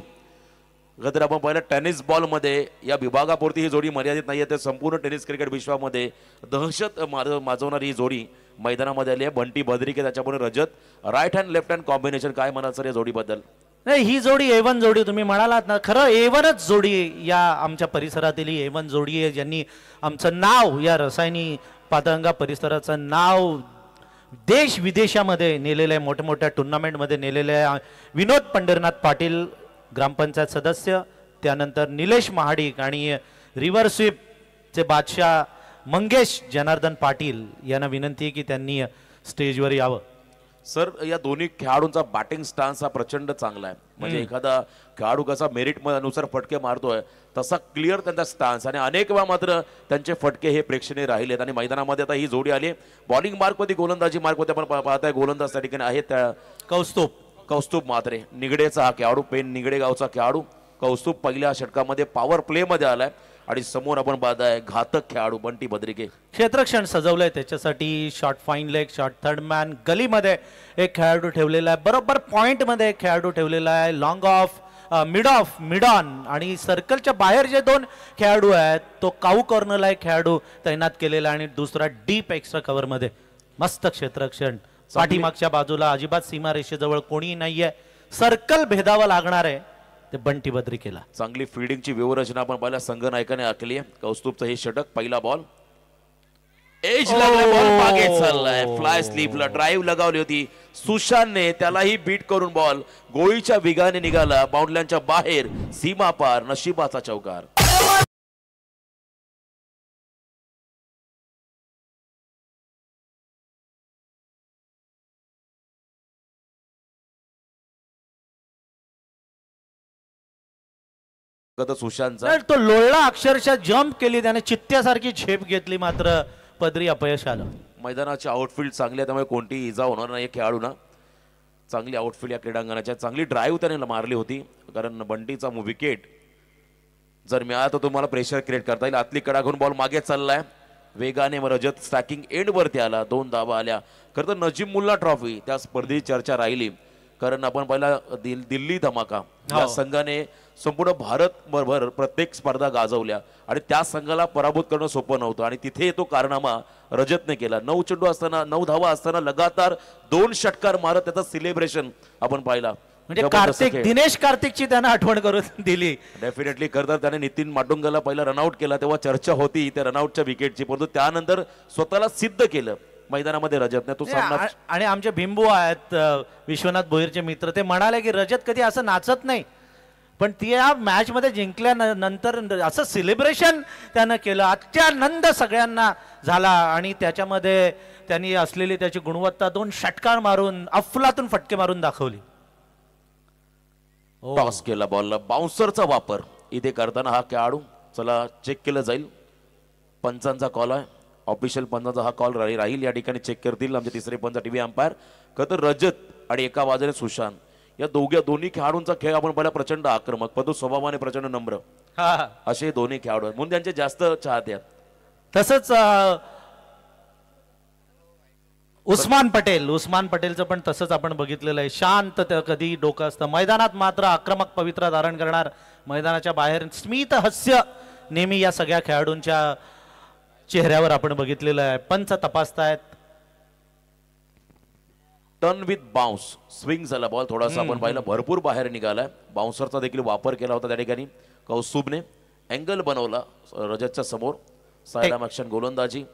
जर आपण पाहिलं टेनिस बॉल मध्ये या विभागापुरती ही जोडी मर्यादित नाहीये, तर संपूर्ण टेनिस क्रिकेट विश्वामध्ये दहशत माजवणारी ही जोडी मैदानामध्ये आली आहे. बंटी भद्रिके त्याच्याबरोबर Rajat. Right hand left hand combination काय म्हणाल सर या जोडीबद्दल? नाही, ही जोडी A1 जोडी तुम्ही म्हणालात ना, खरं A1च जोडी या आमच्या परिसरातील ही A1 जोडी आहे ज्यांनी आमचं नाव या रसायनी पातळगंगा परिसराचं नाव देश विदेशामध्ये नेलेलं आहे. मोठ्या टुर्नामेंटमध्ये नेलेलं आहे. विनोद पंढरनाथ पाटील ग्रामपंचायत सदस्य, त्यानंतर निलेश महाडिक आणि रिव्हर स्वीपचे बादशाह मंगेश जनार्दन पाटील यांना विनंती आहे की त्यांनी स्टेजवर यावं. सर या दोन्ही खेळाडूंचा बॅटिंग स्टान्स हा प्रचंड चांगला आहे. म्हणजे एखादा खेळाडू कसा मेरिट नुसार फटके मारतोय तसा क्लिअर त्यांचा स्टान्स. आणि अनेक वेळा मात्र त्यांचे फटके हे प्रेक्षणीय राहिलेत. आणि मैदानामध्ये आता ही जोडी आली. बॉलिंग मार्कमध्ये गोलंदाजी मार्कमध्ये आपण पाहताय गोलंदाज त्या ठिकाणी आहेत त्या कौस्तुभ मात्रे निगडेचा हा खेळाडू, पेन निगडे गावचा खेळाडू कौस्तुभ पहिल्या षटकामध्ये पॉवर प्ले मध्ये आलाय. आणि समोर आपण पाहताय घातक खेळाडू बंटी भद्रिके. क्षेत्रक्षण सजवलंय त्याच्यासाठी. Short fine leg, short third man, गलीमध्ये एक खेळाडू ठेवलेला आहे, बरोबर पॉइंट मध्ये एक खेळाडू ठेवलेला आहे, लॉंग ऑफ मिड ऑन आणि सर्कलच्या बाहेर जे दोन खेळाडू आहेत तो काऊ कॉर्नरला एक खेळाडू तैनात केलेला आणि दुसरा डीप एक्स्ट्रा कव्हर मध्ये. मस्त क्षेत्रक्षण. पाठीमागच्या बाजूला अजिबात सीमा रेषेजवळ कोणी नाहीये. सर्कल भेदावं लागणार आहे ते बंटी बद्री केला. चांगली फिल्डिंगची व्यूहरचना आपण पाहिला संघ नायकाने आखली आहे. कौस्तुभचं हे षटक. पहिला बॉल एज लागला, बॉल मागे चाललाय. फ्लाय स्लीपला ड्राईव्ह लगावली होती सुशांतने, त्यालाही बीट करून बॉल गोळीच्या वेगाने निघाला बाउंड्रीच्या बाहेर, सीमा पार. नशिबाचा चौकार. सुशांतचा तो लोळला, अक्षरशः जम्प केली त्याने, चित्त्यासारखी झेप घेतली, मात्र पदरी अपयश आलं. मैदानाची आउटफील्ड चांगली आहे त्यामुळे कोणतीही इजा होणार नाही खेळाडूंना. चांगली आउटफील्ड या क्रीडांगणाच्या. चांगली ड्राईव्ह त्याने मारली होती, कारण बंटीचा विकेट जर मिळाला तर तुम्हाला प्रेशर क्रिएट करता येईल. आतली कडा घेऊन बॉल मागे चाललाय वेगाने. रजत स्टॅकिंग एंड वरती आला, 2 धावा आल्या. खरं तर नजीम मुल्ला ट्रॉफी त्या स्पर्धेची चर्चा राहिली, कारण आपण पहिला दिल्ली धमाका या संघाने संपूर्ण भारतभर प्रत्येक स्पर्धा गाजवल्या आणि त्या संघाला पराभूत करणं सोपं नव्हतं. आणि तिथे तो कारनामा रजतने केला. 9 चेंडू असताना 9 धावा असताना लगातार 2 षटकार मारत त्याचा सेलिब्रेशन आपण पाहिला. म्हणजे कार्तिक, दिनेश कार्तिकची त्याने आठवण करून दिली. डेफिनेटली. खरं तर त्याने नितीन माटुंगाला पहिला रनआउट केला, तेव्हा चर्चा होती त्या रनआउटच्या विकेटची, परंतु त्यानंतर स्वतःला सिद्ध केलं मैदानामध्ये रजतने. तो सामना. आणि आमचे भिंबू आहेत विश्वनाथ भोईरचे मित्र, ते म्हणाले की रजत कधी असं नाचत नाही, पण ती या मॅच मध्ये जिंकल्यानंतर असं सेलिब्रेशन त्यानं केलं. अत्यानंद सगळ्यांना झाला आणि त्याच्यामध्ये त्यांनी असलेली त्याची गुणवत्ता 2 षटकार मारून अफलातून फटके मारून दाखवली. टॉस केला बॉलला. बाउन्सरचा वापर इथे करताना हा खेळाडू चला चेक केलं जाईल. पंचांचा कॉल आहे, ऑफिशियल पंचांचा हा कॉल राहील. या ठिकाणी चेक करतील आमचे तिसरे पंच टीव्ही अंपायर. खरं तर रजत आणि एका बाजूने सुशांत, या दोन्ही खेळाडूंचा खेळ आपण पाहिला प्रचंड आक्रमक, परंतु स्वभावाने प्रचंड नम्र असे दोन्ही खेळाडू आहेत, म्हणून त्यांचे जास्त चाहते आहेत. तसंच उस्मान पटेलचं पण तसंच आपण बघितलेलं आहे. शांत कधी डोकं असतं, मैदानात मात्र आक्रमक पवित्रा धारण करणार, मैदानाच्या बाहेर स्मित हास्य नेहमी या सगळ्या खेळाडूंच्या चेहऱ्यावर आपण बघितलेलं आहे. पंच तपासतायत. टर्न विथ बाउन्स, स्विंग झाला बॉल थोडासा आपण पाहिला, भरपूर बाहेर निघालाय. बाउन्सरचा देखील वापर केला होता त्या ठिकाणी कौस्तुभने. अँगल बनवला रजतच्या समोर. सायडम ऍक्शन गोलंदाजी.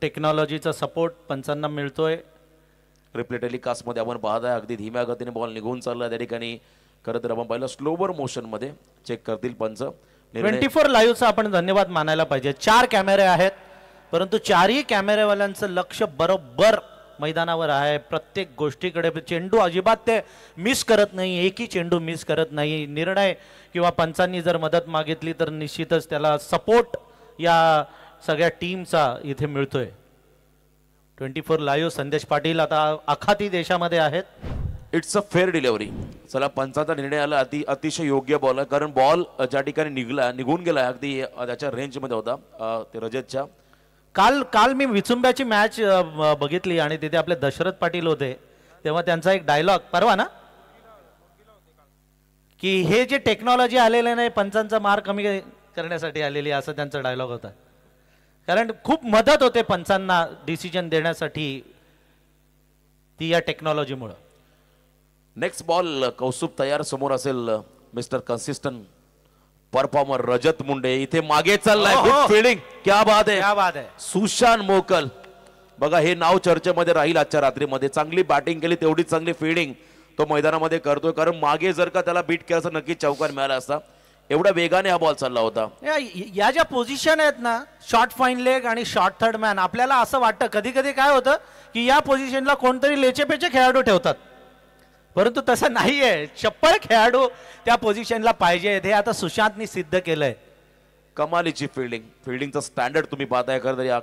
टेक्नॉलॉजीचा सपोर्ट पंचांना मिळतोय. रिप्ले टेलिकास्ट मध्ये आपण पाहताय अगदी धीम्या गतीने बॉल निघून चालला त्या ठिकाणी. खरं तर आपण पाहिलं स्लोवर मोशन मध्ये चेक करतील पंच. 24 लाईव्हचा आपण धन्यवाद मानायला पाहिजे. 4 कॅमेरे आहेत, परंतु 4ही कॅमेरेवाल्यांचं लक्ष बरोबर मैदानावर आहे. प्रत्येक गोष्टीकडे, चेंडू अजिबात ते मिस करत नाही, एकही चेंडू मिस करत नाही. निर्णय किंवा पंचांनी जर मदत मागितली तर निश्चितच त्याला सपोर्ट या सगळ्या टीमचा इथे मिळतोय. 24 लाईव्ह संदेश पाटील आता आखाती देशामध्ये आहेत. It's a fair delivery. चला पंचाचा निर्णय आला, अतिशय योग्य बॉल आहे, कारण बॉल ज्या ठिकाणी निघून गेला अगदी त्याच्या रेंज मध्ये होता ते रजतच्या. काल मी विचुंब्याची मॅच बघितली आणि तिथे आपले दशरथ पाटील होते, तेव्हा त्यांचा एक डायलॉग परवा ना, की हे जे टेक्नॉलॉजी आलेले नाही पंचांचा मार कमी करण्यासाठी आलेली, असं त्यांचा डायलॉग होता. कारण खूप मदत होते पंचांना डिसिजन देण्यासाठी ती या टेक्नॉलॉजीमुळे. नेक्स्ट बॉल कौस्तुभ तयार. समोर असेल मिस्टर कन्सिस्टंट परफॉर्मर रजत मुंडे. इथे मागे चाललाय. Good fielding. क्या बात आहे, क्या बात आहे. सुशांत मोकल बघा, हे नाव चर्चेमध्ये राहील आजच्या रात्रीमध्ये. चांगली बॅटिंग केली, तेवढीच चांगली फील्डिंग तो मैदानामध्ये करतोय, कारण मागे जर का त्याला बीट केलं तर नक्कीच चौकार मिळाला असता. एवढ्या वेगाने हा बॉल चालला होता. या ज्या पोझिशन आहेत ना, शॉर्ट फाईन लेग आणि शॉर्ट थर्ड मॅन, आपल्याला असं वाटतं कधी कधी काय होतं की या पोझिशनला कोणतरी लेचेपेचे खेळाडू ठेवतात, परंतु तसं नाहीये. चप्पळ खेळाडू त्या पोझिशनला पाहिजे. हे आता सुशांतनी सिद्ध केलंय. कमालीची फिल्डिंगचा स्टँडर्ड तुम्ही पाहताय. खरं तर या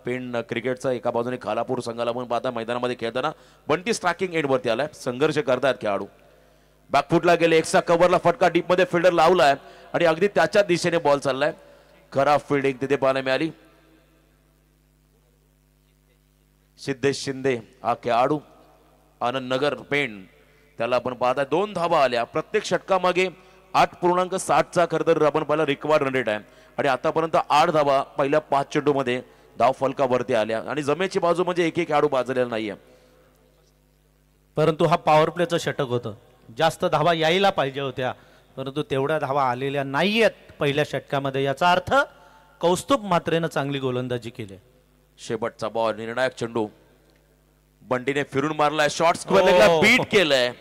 पेन क्रिकेटचा एका बाजूने खालापूर संघाला पण पाहता मैदानामध्ये खेळताना. बंटी स्ट्रायकिंग एंड वरती आलाय. संघर्ष करतायत खेळाडू. बॅकफुटला गेले, एक्स्ट्रा कव्हरला फटका डीप मध्ये फिल्डर लावलाय आणि अगदी त्याच्या दिशेने बॉल चाललाय. खराब फिल्डिंग तिथे पाहायला मिळाली. सिद्धेश शिंदे हा खेळाडू, आनंद नगर पेण, त्याला आपण पाहताय 2 धावा आल्या. प्रत्येक षटकामागे 8.60चा खरं तर आपण पाहिला रिक्वायर्ड रन रेट आहे आणि आतापर्यंत 8 धावा पहिल्या 5 चेंडू मध्ये धाव फलकावरती आल्या आणि जमेची बाजू म्हणजे एक खेळाडू बाजलेला नाहीये. परंतु हा पॉवर प्लेचं षटक होतं. जास्त धावा यायला पाहिजे होत्या, परंतु तेवढ्या धावा आलेल्या नाहीयेत पहिल्या षटकामध्ये. याचा अर्थ कौस्तुभ मात्रेनं चांगली गोलंदाजी केली. शेवटचा बॉल, निर्णायक चेंडू, बंटीने फिरून मारलाय, शॉर्ट स्क्वेअरला बीट केलंय,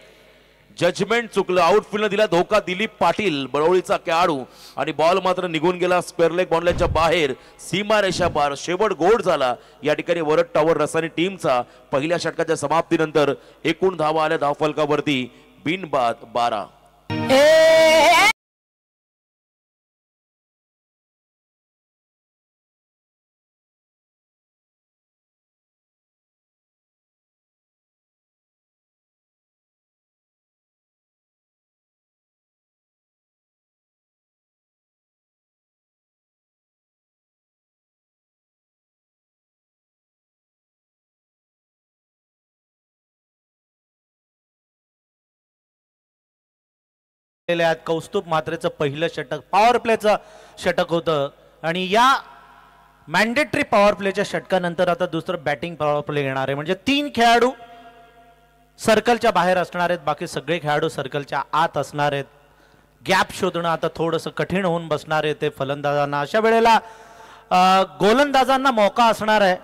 जजमेंट चुकलं, आउटफील्डनं दिला धोका. दिलीप पाटील बळवळीचा खेळाडू आणि बॉल मात्र निघून गेला स्क्वेअर लेग बाउंड्रीच्या बाहेर, सीमारेषा पार. शेवट गोड झाला या ठिकाणी वरद टॉवर रसानी टीमचा. पहिल्या षटकाच्या समाप्तीनंतर एकूण धावा आल्या धावफलकावरती बिनबाद 12. कौस्तुभ मात्रेचं पहिलं षटक पॉवर प्लेचं षटक होतं आणि या मॅन्डेटरी पॉवर प्लेच्या षटकानंतर आता दुसरं बॅटिंग पॉवर प्ले येणार आहे. म्हणजे 3 खेळाडू सर्कलच्या बाहेर असणार आहेत, बाकी सगळे खेळाडू सर्कलच्या आत असणार आहेत. गॅप शोधणं आता थोडंसं कठीण होऊन बसणार आहे ते फलंदाजांना. अशा वेळेला गोलंदाजांना मौका असणार आहे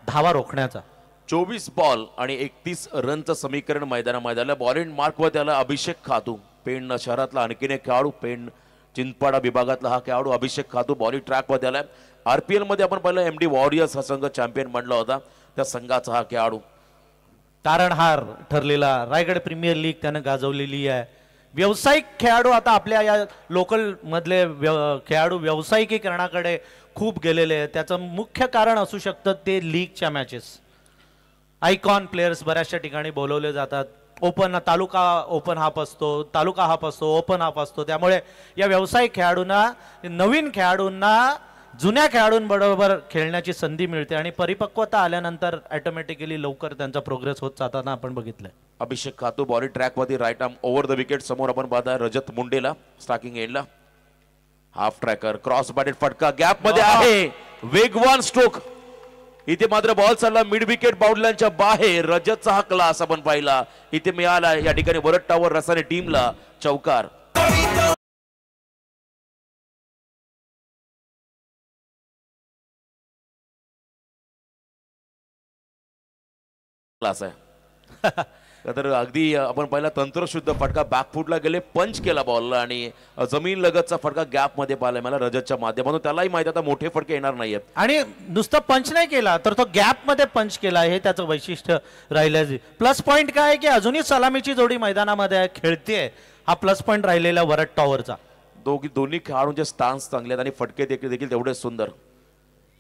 धावा रोखण्याचा. 24 बॉल आणि 31 रनचं समीकरण मैदानाला. बॉलिंग मार्कवर त्याला अभिषेक खातू, पेण शहरातला आणखीन एक खेळाडू, पेण चिंचपाडा विभागातला हा खेळाडू अभिषेक खातू बॉलिंग ट्रॅकवर त्याला. RPL मध्ये आपण पहिला MD वॉरियर्स हा संघ चॅम्पियन म्हणला होता, त्या संघाचा हा खेळाडू. तारणहार ठरलेला रायगड प्रीमियर लीग त्यानं गाजवलेली आहे. व्यावसायिक खेळाडू आता आपल्या या लोकल मधले खेळाडू व्यावसायिकीकरणाकडे खूप गेलेले आहेत. त्याचं मुख्य कारण असू शकतं ते लीगच्या मॅचेस. आयकॉन प्लेयर्स बऱ्याचशा ठिकाणी बोलवले जातात. ओपन तालुका ओपन हाफ असतो, तालुका हाफ असतो, ओपन हाफ असतो. त्यामुळे या व्यावसायिक खेळाडूंना, नवीन खेळाडूंना जुन्या खेळाडूंबरोबर खेळण्याची संधी मिळते आणि परिपक्वता आल्यानंतर ऑटोमॅटिकली लवकर त्यांचा प्रोग्रेस होत जाताना आपण बघितलंय. अभिषेक खातू बॉलिंग ट्रॅकवरती right arm over the wicket. समोर आपण पाहताय रजत मुंडेला स्ट्रायकिंग एंडला. हाफ ट्रॅकर क्रॉस बॅटेड फटका गॅप मध्ये आहे, वेगवान स्ट्रोक. इथे मात्र बॉल चालला मिड विकेट बाउंड्रीच्या बाहेर. रजतचा हा क्लास आपण पाहिला इथे मिळाला. या ठिकाणी वरद टॉवर रसाने टीमला चौकार. क्लास आहे तर अगदी आपण पहिला तंत्रशुद्ध फटका बॅकफुटला गेले, पंच केला बॉलला आणि जमीन लगतचा फटका गॅप मध्ये पाहिला मला रजतच्या माध्यमातून. त्यालाही माहिती आता मोठे फटके येणार नाहीयेत आणि नुसतं पंच नाही केला तर तो गॅप मध्ये पंच केला, हे त्याचं वैशिष्ट्य राहिलं. प्लस पॉइंट काय की अजूनही सलामीची जोडी मैदानामध्ये खेळते, हा प्लस पॉइंट राहिलेला वरद टॉवरचा. दोन्ही खेळाडूंचे स्टान्स चांगले आहेत आणि फटके देखील तेवढेच सुंदर.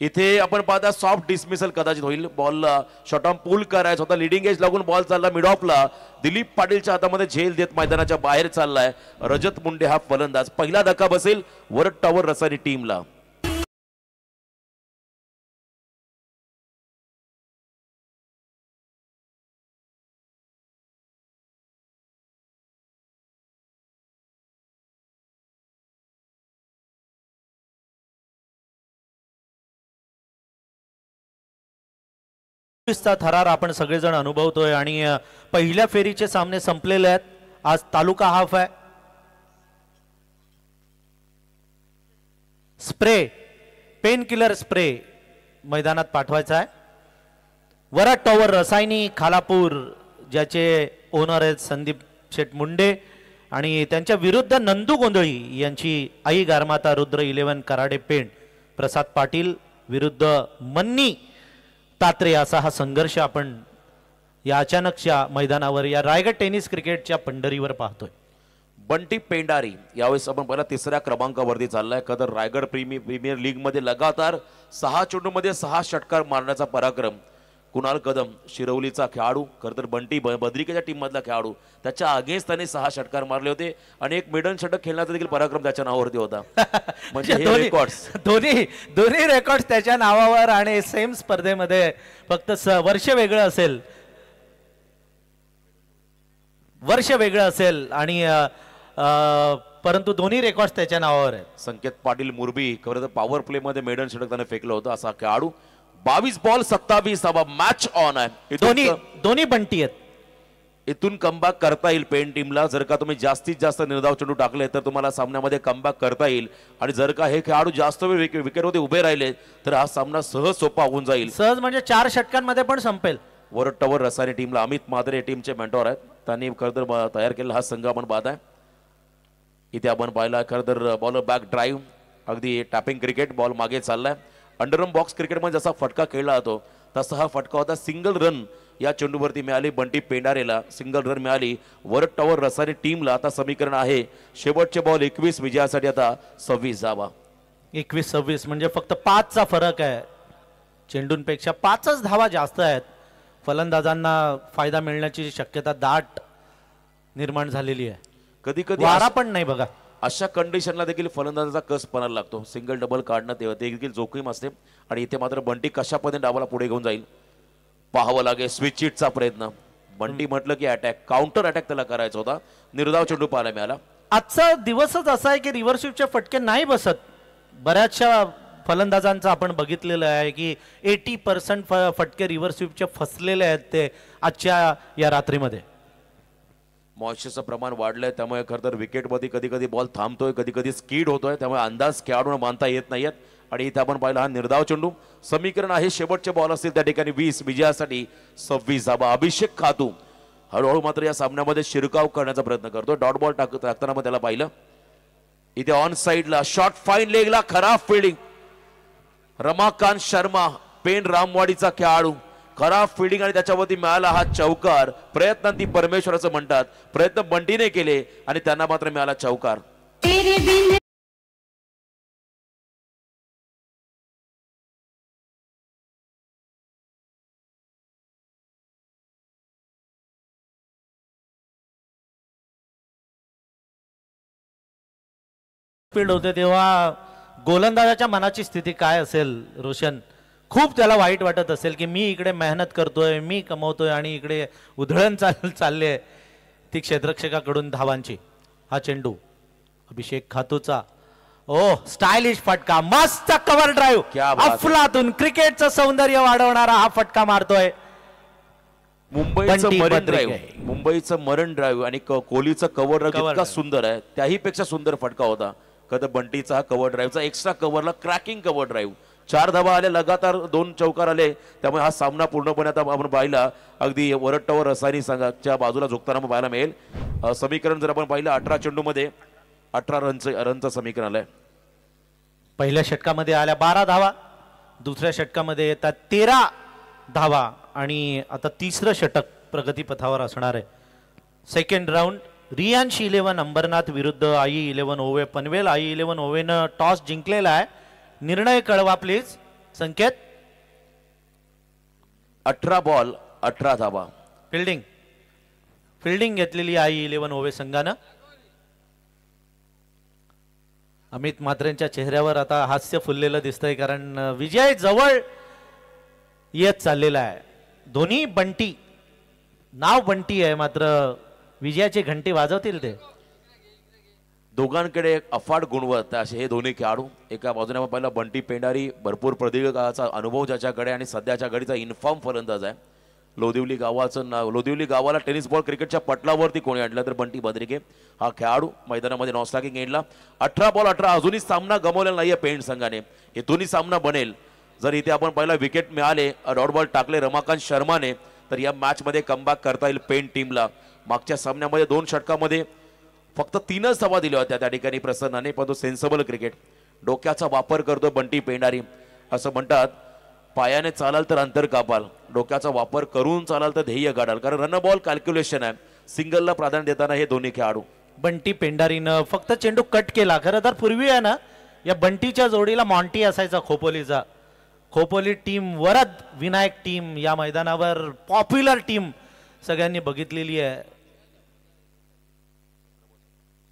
इथे आपण पाहता सॉफ्ट डिसमिसल कदाचित होईल. बॉलला शॉर्ट ऑन पूल करायचा होता, लिडिंग एज लागून बॉल चालला मिड ऑफला. दिलीप पाटीलच्या हातामध्ये झेल देत मैदानाच्या बाहेर चाललाय रजत मुंडे हा फलंदाज. पहिला धक्का बसेल वरद टॉवर रसानी टीमला. चा थरार आपण सगळेजण अनुभवतोय आणि पहिल्या फेरीचे सामने संपलेले आहेत. आज तालुका हाफ आहे. स्प्रे, पेन किलर स्प्रे मैदानात पाठवायचा आहे. वरद टॉवर रसायनी खालापूर ज्याचे ओनर आहेत संदीप शेठ मुंडे आणि त्यांच्या विरुद्ध नंदू गोंधळी यांची आई गारमाता रुद्र 11 कराडे पेण प्रसाद पाटील विरुद्ध मन्नी तात्रे असा हा संघर्ष आपण या अचानकच्या मैदानावर या रायगड टेनिस क्रिकेटच्या पंढरीवर पाहतोय. बंटी पेंडारी यावेळेस आपण पहिला 3ऱ्या क्रमांकावरती चाललाय. तर रायगड प्रीमियर लीग मध्ये लगातार 6 चेंडूमध्ये 6 षटकार मारण्याचा पराक्रम कुणाल कदम शिरवलीचा खेळाडू, खरं तर बंटी बद्रिकेच्या टीम मधला खेळाडू, त्याच्या अगेन्स्ट त्याने 6 षटकार मारले होते आणि एक मिडन षटक खेळण्याचा देखील पराक्रम त्याच्या नावावरती होता. म्हणजे हे रेकॉर्ड्स दोन्ही रेकॉर्ड त्याच्या नावावर आणि सेम स्पर्धेमध्ये. फक्त वर्ष वेगळं असेल आणि परंतु दोन्ही रेकॉर्ड त्याच्या नावावर आहेत. संकेत पाटील मुरबी खरं तर पॉवर प्ले मध्ये मेडन षटक त्याने फेकलं होतं असा खेळाडू. 22 बॉल 27 धावा, मॅच ऑन आहे. दोन्ही बंटी आहेत. इथून कमबॅक करता येईल पेन टीमला. जर का तुम्ही जास्तीत जास्त निर्धाव चेंडू टाकले तर तुम्हाला सामन्यामध्ये कमबॅक करता येईल. आणि जर का हे खेळाडू जास्त वेळ विकेटवरती उभे राहिले तर हा सामना सहज सोपा होऊन जाईल. सहज म्हणजे 4 षटकांमध्ये पण संपेल. वर टवर रसायने टीमला अमित म्हात्रे टीमचे मेंटॉर आहेत. त्यांनी खरं तर तयार केलेला हा संघ आपण पाहत आहे. इथे आपण पाहिला खरं तर बॉलर बॅक ड्राईव्ह, अगदी टॅपिंग क्रिकेट, बॉल मागे चाललाय. अंडरम बॉक्स क्रिकेटमध्ये जसा फटका खेळला जातो तसा हा फटका होता. सिंगल रन या चेंडूवरती मिळाली बंटी पेंडारेला, सिंगल रन मिळाली. वर टॉवर रसायने टीमला आता समीकरण आहे शेवटचे बॉल 21 विजयासाठी आता 26 धावा. 21-26 म्हणजे फक्त 5चा फरक आहे. चेंडूंपेक्षा 5च धावा जास्त आहेत. फलंदाजांना फायदा मिळण्याची शक्यता दाट निर्माण झालेली आहे. कधी कधी वारा पण नाही बघा. अशा कंडिशनला देखील फलंदाजाचा कस पणाला लागतो. सिंगल डबल काढणं ते देखील जोखीम असते. आणि इथे मात्र बंटी कशा पद्धतीने डावाला पुढे घेऊन जाईल पाहावं लागेल. स्विच हिटचा प्रयत्न. बंटी म्हटलं की अटॅक, काउंटर अटॅक त्याला करायचा होता. निर्धाव चेंडू पाहायला मिळाला. आजचा दिवसच असा आहे की रिव्हर्स स्वीपचे फटके नाही बसत. बऱ्याचशा फलंदाजांचं आपण बघितलेलं आहे की 80% फटके रिव्हर्स स्वीपचे फसलेले आहेत ते आजच्या या रात्रीमध्ये. मॉइश्चरचं प्रमाण वाढलंय त्यामुळे खरं तर विकेटमध्ये कधी कधी बॉल थांबतोय, कधी कधी स्कीड होतोय. त्यामुळे अंदाज खेळाडूंना बांधता येत नाहीयेत. आणि इथे आपण पाहिला हा निर्धाव चेंडू. समीकरण आहे शेवटचे बॉल असतील त्या ठिकाणी 20 विजयासाठी 26 धावा. अभिषेक खातू हळूहळू मात्र या सामन्यामध्ये शिरकाव करण्याचा प्रयत्न करतो. डॉट बॉल टाकताना मग त्याला पाहिलं. इथे ऑन साइडला शॉट, फाईन लेगला खराब फिल्डिंग. रमाकांत शर्मा पेन रामवाडीचा खेळाडू, खराब फिल्डिंग आणि त्याच्यावरती मिळाला हा चौकार. प्रयत्नांती परमेश्वर असं म्हणतात. प्रयत्न बंटीने केले आणि त्यांना मात्र मिळाला चौकार. फील्ड होते तेव्हा गोलंदाजाच्या मनाची स्थिती काय असेल रोशन? खूप त्याला वाईट वाटत असेल की मी इकडे मेहनत करतोय, मी कमवतोय आणि इकडे उधळण चालले ती क्षेत्ररक्षकाकडून धावांची. हा चेंडू अभिषेक खातूचा. ओ स्टायलिश फटका, मस्त कव्हर ड्राईव्ह. अफलातून क्रिकेटचं सौंदर्य वाढवणारा हा फटका मारतोय मुंबईचं मरण ड्राईव्ह. आणि कोहलीचं कव्हर ड्राईव्ह इतका सुंदर आहे, त्याही पेक्षा सुंदर फटका होता. कधी बंटीचा हा कव्हर ड्राईव्हचा एक्स्ट्रा कव्हरला क्रॅकिंग कव्हर ड्राईव्ह. 4 धावा आले, लगातार 2 चौकार आले. त्यामुळे हा सामना पूर्णपणे आता आपण पाहिला अगदी वरट टॉवर रसायनी संघाच्या बाजूला झोकताना पाहायला मिळेल. समीकरण जर आपण पाहिलं 18 चेंडूमध्ये 18 रनचं समीकरण आलंय. पहिल्या षटकामध्ये आल्या 12 धावा, दुसऱ्या षटकामध्ये येतात 13 धावा आणि आता तिसरं षटक प्रगतीपथावर असणार आहे. सेकंड राऊंड रियांश 11 अंबरनाथ विरुद्ध आई 11 ओवे पनवेल. आई 11 ओवेनं टॉस जिंकलेला आहे. निर्णय कळवा प्लीज. संकेत. 18 बॉल 18 धावा. फिल्डिंग घेतलेली आई 11 ओवे संघानं. अमित म्हात्रेंच्या चेहऱ्यावर आता हास्य फुललेलं दिसतंय कारण विजय जवळ येत चाललेला आहे. दोन्ही बंटी, नाव बंटी आहे मात्र विजयाची घंटी वाजवतील ते. दोघांकडे अफाट गुणवत्ता असे हे दोन्ही खेळाडू. एका बाजूने आपण पाहिलं बंटी पेंडारी, भरपूर प्रदीर्घ काळाचा अनुभव ज्याच्याकडे आणि सध्याच्या घडीचा इन्फॉर्म फलंदाज आहे. लोदिवली गावाचं नाव, लोदिवली गावाला टेनिस बॉल क्रिकेटच्या पटलावरती कोणी आणलं तर बंटी बद्रिके हा खेळाडू मैदानामध्ये नॉस्टॅकिंग एंडला. 18 बॉल 18. अजूनही सामना गमावलेला नाहीये पेंट संघाने. इथूनही सामना बनेल. जर इथे आपण पहिला विकेट मिळाले, डॉट बॉल टाकले रमाकांत शर्माने तर या मॅच मध्ये कमबॅक करता येईल पेंट टीमला. मागच्या सामन्यामध्ये 2 षटकामध्ये फक्त 3च धावा दिल्या होत्या त्या ठिकाणी प्रसन्नाने, पण तो सेन्सेबल क्रिकेट. डोक्याचा वापर करतो बंटी पेंडारी. असं म्हणतात पायाने चालाल तर अंतर कापाल, डोक्याचा वापर करून चालाल तर ध्येय गाडाल. कारण रन बॉल कॅल्क्युलेशन आहे. सिंगलला प्राधान्य देताना हे दोन्ही खेळाडू. बंटी पेंडारीनं फक्त चेंडू कट केला. खरं तर पूर्वी आहे ना या बंटीच्या जोडीला मॉन्टी असायचा खोपोलीचा. खोपोली टीम, वरद विनायक टीम या मैदानावर पॉप्युलर टीम सगळ्यांनी बघितलेली आहे.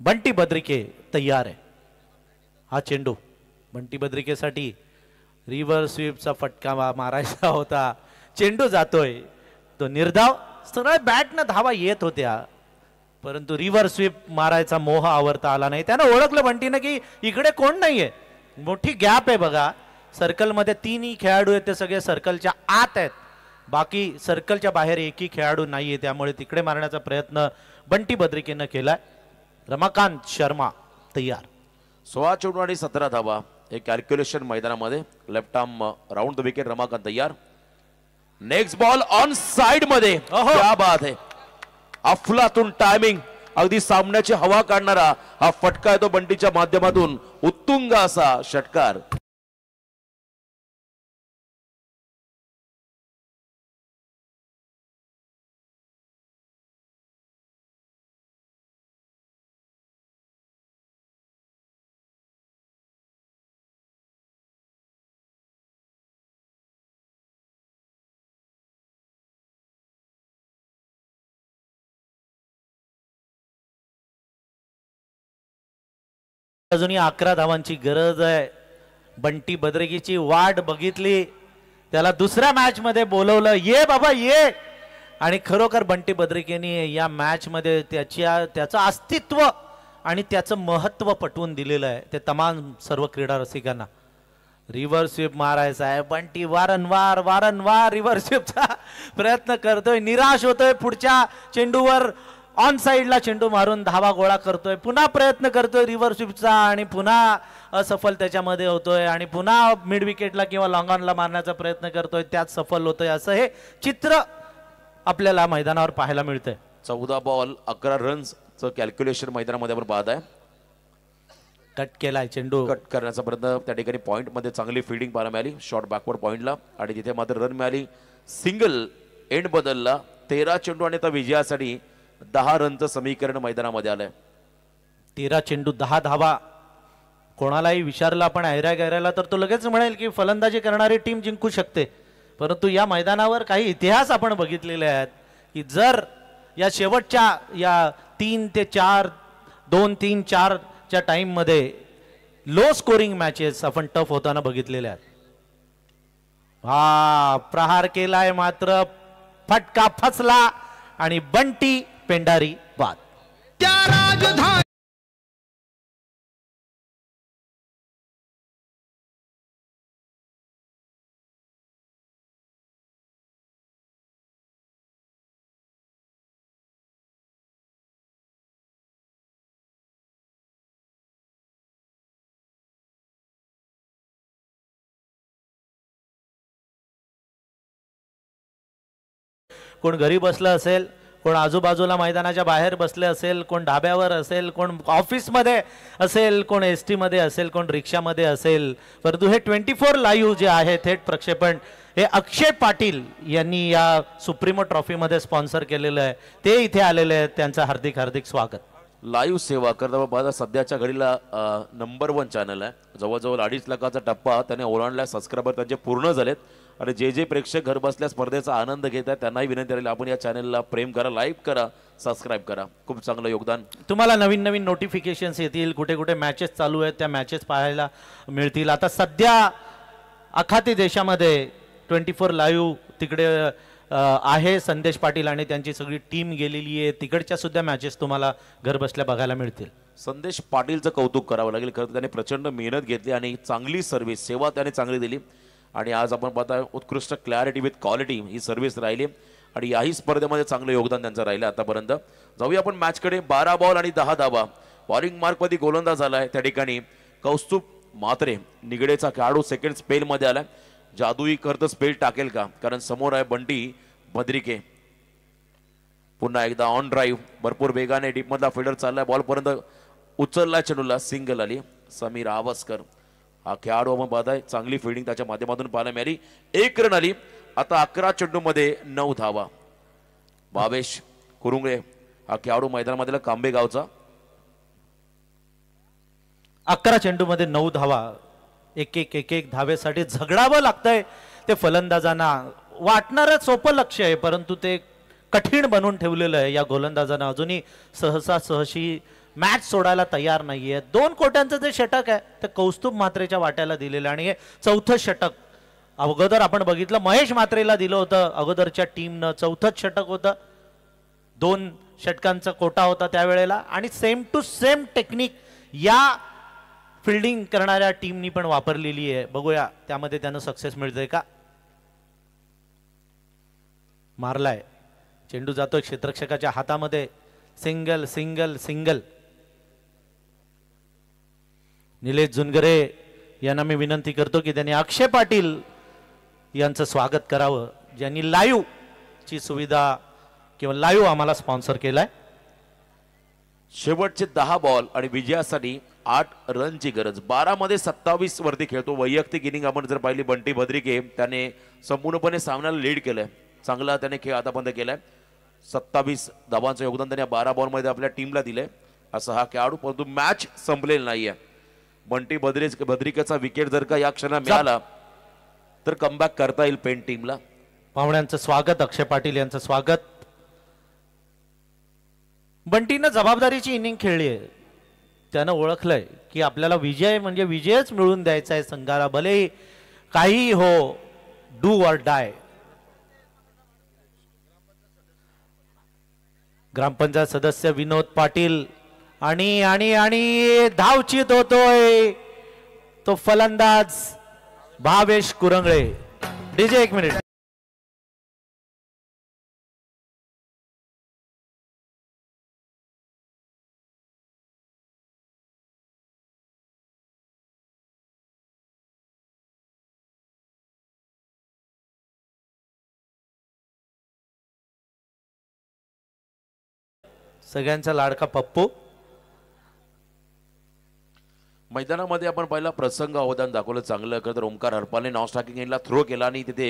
बंटी बद्रिके तयार आहे. हा चेंडू बंटी बद्रिकेसाठी रिव्हर्स स्वीपचा फटका मारायचा होता. चेंडू जातोय तो निर्धाव. सरळ बॅटनं धावा येत होत्या परंतु रिव्हर्स स्वीप मारायचा मोह आवरता आला नाही. त्यानं ओळखलं बंटीनं की इकडे कोण नाहीये, मोठी गॅप आहे बघा. सर्कलमध्ये 3ही खेळाडू आहेत ते सगळे सर्कलच्या आत आहेत. बाकी सर्कलच्या बाहेर एकही खेळाडू नाहीये, त्यामुळे तिकडे मारण्याचा प्रयत्न बंटी बद्रिकेनं केलाय. रमाकांत शर्मा तयार. 16 चेंडू आणि 17 धावा. हे कॅल्क्युलेशन मैदानामध्ये. Left arm round the wicket. Ramakant तयार. नेक्स्ट बॉल ऑन साइड मध्ये. क्या बात है. अफलातून टायमिंग. अगदी सामन्याची हवा काढणारा हा फटका आहे तो बंटीच्या माध्यमातून. उत्तुंग असा षटकार. अजूनही 11 धावांची गरज आहे. बंटी बद्रिकेची वाट बघितली, त्याला दुसऱ्या मॅच मध्ये बोलवलं, ये बाबा ये. आणि खरोखर बंटी बद्रिकेने या मॅच मध्ये त्याचं अस्तित्व आणि त्याचं महत्व पटवून दिलेलं आहे ते तमाम सर्व क्रीडा रसिकांना. रिव्हर्स स्वीप मारायचा आहे. बंटी वारंवार रिव्हर्स स्वीपचा प्रयत्न करतोय, निराश होतोय. पुढच्या चेंडूवर ऑन साइडला चेंडू मारून धावा गोळा करतोय. पुन्हा प्रयत्न करतोय रिव्हर्स स्वीपचा आणि पुन्हा असफल त्याच्यामध्ये होतोय. आणि पुन्हा मिड विकेटला किंवा लॉंग ऑनला मारण्याचा प्रयत्न करतोय, त्यात सफल होतोय. असं हे चित्र आपल्याला मैदानावर पाहायला मिळतंय. 14 बॉल 11 रन्सचं कॅल्क्युलेशन मैदानामध्ये आपण पाहत आहे. कट केलाय चेंडू. कट करण्याचा प्रयत्न. त्या ठिकाणी पॉइंट मध्ये चांगली फिल्डिंग पाहायला मिळाली. शॉर्ट बॅकवर्ड पॉइंटला आणि तिथे मात्र रन मिळाली. सिंगल एंड बदलला. 13 चेंडू आणि त्या विजयासाठी 10 रनचं समीकरण मैदानामध्ये आलंय. 13 चेंडू 10 धावा. कोणालाही विचारलं आपण ऐऱ्या गैऱ्याला तर तो लगेच म्हणेल की फलंदाजी करणारी टीम जिंकू शकते. परंतु या मैदानावर काही इतिहास आपण बघितलेले आहेत की जर या शेवटच्या या 3 ते 4 2-3-4 च्या टाइम मध्ये लो स्कोरिंग मॅचेस आपण टफ होताना बघितलेल्या आहेत. हा प्रहार केलाय मात्र फटका फसला आणि बंटी पेंडारी बाद. कोण घरी बसलं असेल, कोण आजूबाजूला मैदानाच्या बाहेर बसले असेल, कोण ढाब्यावर असेल, कोण ऑफिसमध्ये असेल, कोण एसटी मध्ये असेल, कोण रिक्षामध्ये असेल. परंतु हे 24 लाईव्ह जे आहे थेट प्रक्षेपण हे अक्षय पाटील यांनी या सुप्रीमो ट्रॉफीमध्ये स्पॉन्सर केलेलं आहे. ते इथे आलेले आहेत. त्यांचं हार्दिक हार्दिक स्वागत. लाईव्ह सेवा करता बाबा सध्याच्या घडीला नंबर 1 चॅनल आहे. जवळजवळ 2.5 लाखाचा टप्पा त्याने ओलांडला. सबस्क्रायबर त्यांचे पूर्ण झालेत आणि जे प्रेक्षक घर बसल्या स्पर्धेचा आनंद घेत आहेत त्यांनाही विनंती राहील आपण या चॅनलला प्रेम करा, लाईक करा, सबस्क्राईब करा. खूप चांगलं योगदान. तुम्हाला नवीन नवीन नोटिफिकेशन्स येतील. कुठे कुठे मॅचेस चालू आहेत त्या मॅचेस पाहायला मिळतील. आता सध्या आखाती देशामध्ये 24 लाईव्ह तिकडे आहे. संदेश पाटील आणि त्यांची सगळी टीम गेलेली आहे. तिकडच्या सुद्धा मॅचेस तुम्हाला घर बसल्या बघायला मिळतील. संदेश पाटीलचं कौतुक करावं लागेल. खरं त्याने प्रचंड मेहनत घेतली आणि चांगली सर्व्हिस सेवा त्याने चांगली दिली. आणि आज आपण पाहता उत्कृष्ट clarity with quality he service राहिली आणि याही स्पर्धेमध्ये चांगलं योगदान त्यांचं राहिलं आतापर्यंत. जाऊया आपण मॅचकडे. 12 बॉल आणि 10 धावा. बॉलिंग मार्कमध्ये गोलंदाज झालाय त्या ठिकाणी कौस्तुभ म्हात्रे. निगडेचा खेळाडू सेकंड स्पेलमध्ये आलाय. जादुई करत स्पेल टाकेल का, कारण समोर आहे बंटी बद्रिके. पुन्हा एकदा ऑन ड्राईव्ह. भरपूर वेगाने डीप मधला फिल्डर चाललाय. बॉल पर्यंत उचलला चेंडूला. सिंगल आली. समीर आवस्कर हा खेळाडू आपण पाहताय. चांगली फिल्डिंग त्याच्या माध्यमातून पाहायला मिळाली. 1 रन आली. आता 11 चेंडू मध्ये 9 धावा. भावेश कुरुंगळे हा खेळाडू मैदानामधला कांबे गावचा. 11 चेंडू मध्ये 9 धावा. एक धावेसाठी झगडावं लागतंय ते फलंदाजांना. वाटणारच सोपं लक्ष्य आहे परंतु ते कठीण बनवून ठेवलेलं आहे या गोलंदाजांना. अजूनही सहशी मॅच सोडायला तयार नाहीये. 2 कोट्यांचं जे षटक आहे ते कौस्तुभ म्हात्रेच्या वाट्याला दिलेलं आणि हे 4थं षटक. अगोदर आपण बघितलं महेश म्हात्रेला दिलं होतं अगोदरच्या टीमनं. 4थंच षटक होतं. 2 षटकांचा कोटा होता त्यावेळेला आणि सेम टू सेम टेक्निक या फिल्डिंग करणाऱ्या टीमनी पण वापरलेली आहे. बघूया त्यामध्ये त्यानं सक्सेस मिळतंय का. मारलाय. चेंडू जातोय क्षेत्ररक्षकाच्या हातामध्ये. Single single single. Nilesh Jhungare यांना मी विनंती करतो की त्यांनी अक्षय पाटील यांचं स्वागत करावं, ज्यांनी लाईव्ह ची सुविधा किंवा लाईव्ह आम्हाला स्पॉन्सर केलाय. शेवटचे 10 बॉल आणि विजयासाठी 8 रनची गरज. 12 मध्ये 27 वरती खेळतो. वैयक्तिक इनिंग आपण जर पाहिली बंटी भद्रिके त्याने संपूर्णपणे सामन्याला लीड केलंय. चांगला त्याने खेळ आतापर्यंत केलाय. 27 धावांचं योगदान त्याने 12 बॉल मध्ये आपल्या टीमला दिलंय. असा हा खेळाडू, परंतु मॅच संपलेला नाहीये. बंटी भद्रिकेचा विकेट जर का या क्षणाला मिळाला तर कमबॅक करता येईल पेन टीमला. पाहुण्यांचं स्वागत, अक्षय पाटील यांचं स्वागत. बंटीनं जबाबदारीची इनिंग खेळली आहे. त्यानं ओळखलंय की आपल्याला विजय म्हणजे विजयच मिळवून द्यायचा आहे संघाला, भले काही हो, डू ऑर डाय. ग्रामपंचायत सदस्य विनोद पाटील आणि आणि आणि धावचीत होतोय तो फलंदाज भावेश कुरंगळे. DJ 1 minute. सगळ्यांचा लाडका पप्पू. मैदानामध्ये आपण पहिला प्रसंग अवदान दाखवलं चांगलं. तर ओमकार हरपालने नॉन स्ट्रायकिंग एंडला थ्रो केला आणि तिथे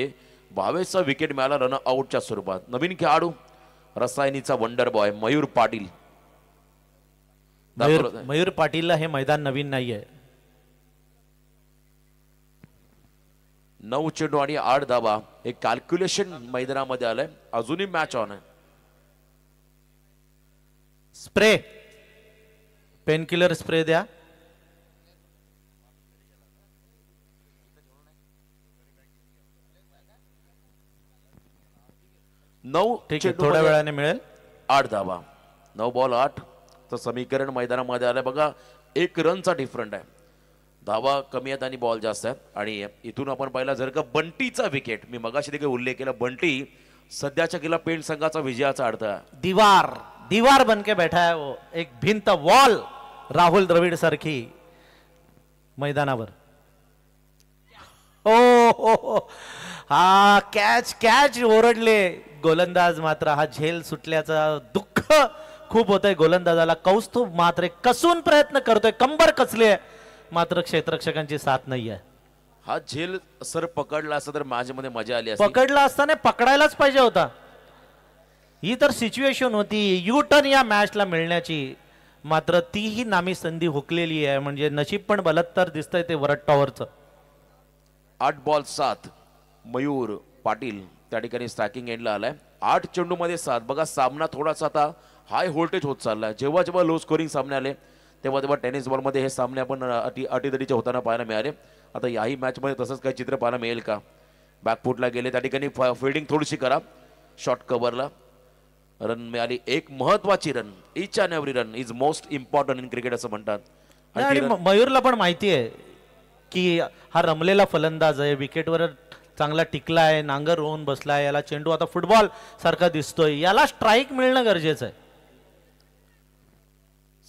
भावेशचा विकेट मिळाला रन आउटच्या स्वरूपात. नवीन खेळाडू रसायनीचा वंडर बॉय मयूर पाटील. मयूर पाटीलला हे मैदान नवीन नाहीये. 9 चेंडू आणि 8 धावा. हे कॅल्क्युलेशन मैदानामध्ये आलंय. अजूनही मॅच ऑन आहे. स्प्रे, पेन किलर स्प्रे द्या. ठीक आहे, थोड्या वेळाने मिळेल. 8 धावा, 9 बॉल 8 चं समीकरण मैदानामध्ये आलंय. बघा 1 रनचा डिफरंट आहे. धावा कमी आहेत आणि बॉल जास्त आहेत. आणि इथून आपण पाहिला जर का बंटीचा विकेट, मी मगाशी देखील उल्लेख केला, बंटी सध्याच्या केला पेंट संघाचा विजयाचा अर्थ आहे. दीवार बनके बैठा है वो, एक भिंत वॉल. राहुल द्रविड सारखी मैदानावर. ओ हा कॅच ओरडले गोलंदाज. मात्र हा झेल सुटल्याचा दुःख खूप होतंय गोलंदाजाला. कौस्तुभ मात्र कसून प्रयत्न करतोय, कंबर कसले, मात्र क्षेत्ररक्षकांची साथ नाहीये. हा झेल सर पकडला असता तर माझ्यामध्ये मजा आली असती. पकडला असताना पकडायलाच पाहिजे होता. ही तर सिच्युएशन होती यू टर्न या मॅचला मिळण्याची, मात्र तीही नामी संधी हुकलेली आहे. म्हणजे नशीब पण बलत्तर दिसतंय ते वरट्टावरचं. 8 बॉल 7 मयूर पाटील त्या ठिकाणी स्ट्रायकिंग एंडला आलाय. 8 चेंडू मध्ये 7. बघा सामना थोडासा आता हाय व्होल्टेज होत चाललाय. जेव्हा जेव्हा लो स्कोरिंग सामने आले तेव्हा तेव्हा टेनिस बॉलमध्ये हे सामने आपण अटीतटीचे होताना पाहायला मिळाले. आता याही मॅचमध्ये तसंच काही चित्र पाहायला मिळेल का? बॅकफुटला गेले त्या ठिकाणी फिल्डिंग थोडीशी करा. शॉर्ट कव्हरला रन मिळाली. एक महत्वाची run. Each and every run is most important in cricket असं म्हणतात. आणि मयूरला पण माहिती आहे की हा रमलेला फलंदाज आहे, विकेटवर चांगला टिकला आहे, नांगर होऊन बसलाय. याला चेंडू आता फुटबॉल सारखा दिसतोय, याला स्ट्राईक मिळणं गरजेचं आहे.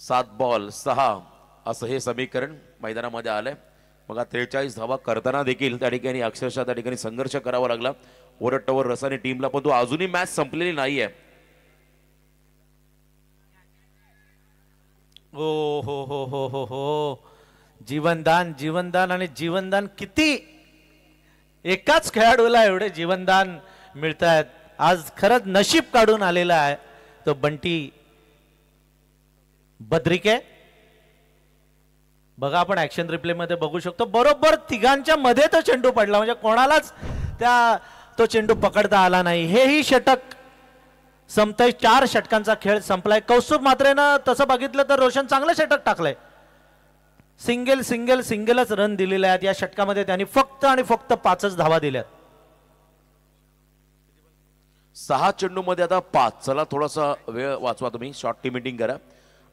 7 बॉल 6 असं हे समीकरण मैदानामध्ये आलंय. बघा 43 धावा करताना देखील त्या ठिकाणी अक्षरशः त्या ठिकाणी संघर्ष करावा लागला ओरटवर रसाने टीमला, पण तो अजूनही मॅच संपलेली नाहीये. हो हो हो हो हो हो जीवनदान आणि जीवनदान किती एकाच खेळाडूला एवढे जीवनदान मिळत आहेत. आज खरंच नशीब काढून आलेला आहे तो बंटी भद्रिके. बघा आपण ऍक्शन रिप्ले मध्ये बघू शकतो, बरोबर तिघांच्या मध्ये तो चेंडू पडला. म्हणजे कोणालाच तो चेंडू पकडता आला नाही. हेही षटक संपतंय. 4 षटकांचा खेळ संपलाय. कौस्तुभ मात्रेनं तसं बघितलं तर रोशन चांगलं षटक टाकलंय. सिंगलच रन दिलेले आहेत या षटकामध्ये. त्यांनी फक्त आणि फक्त 5च धावा दिल्यात. 6 चेंडू मध्ये आता 5. चला थोडासा वेळ वाचवा तुम्ही, शॉर्ट टी मीटिंग करा.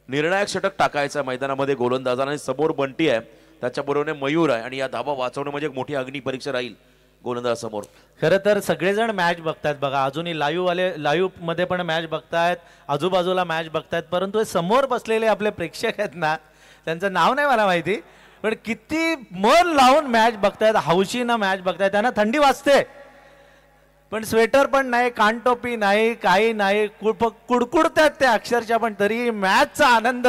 निर्णायक षटक टाकायचं मैदानामध्ये गोलंदाजाने. समोर बंटी आहे, त्याच्याबरोबर मयूर आहे आणि या धावा वाचवणं म्हणजे एक मोठी अग्नी परीक्षा राहील गोलंदाज समोर. खरं तर सगळेजण मॅच बघतायत बघा, अजूनही लाईव्ह मध्ये पण मॅच बघतायत, आजूबाजूला मॅच बघतायत, परंतु हे समोर बसलेले आपले प्रेक्षक आहेत ना, त्यांचं नाव नाही मला माहिती, पण किती मन लावून मॅच बघतायत, हौशीनं मॅच बघतायत. त्यांना थंडी वाजते पण स्वेटर पण नाही, कानटोपी नाही, काही नाही, कुडकुडतात ते अक्षरशः, पण तरी मॅचचा आनंद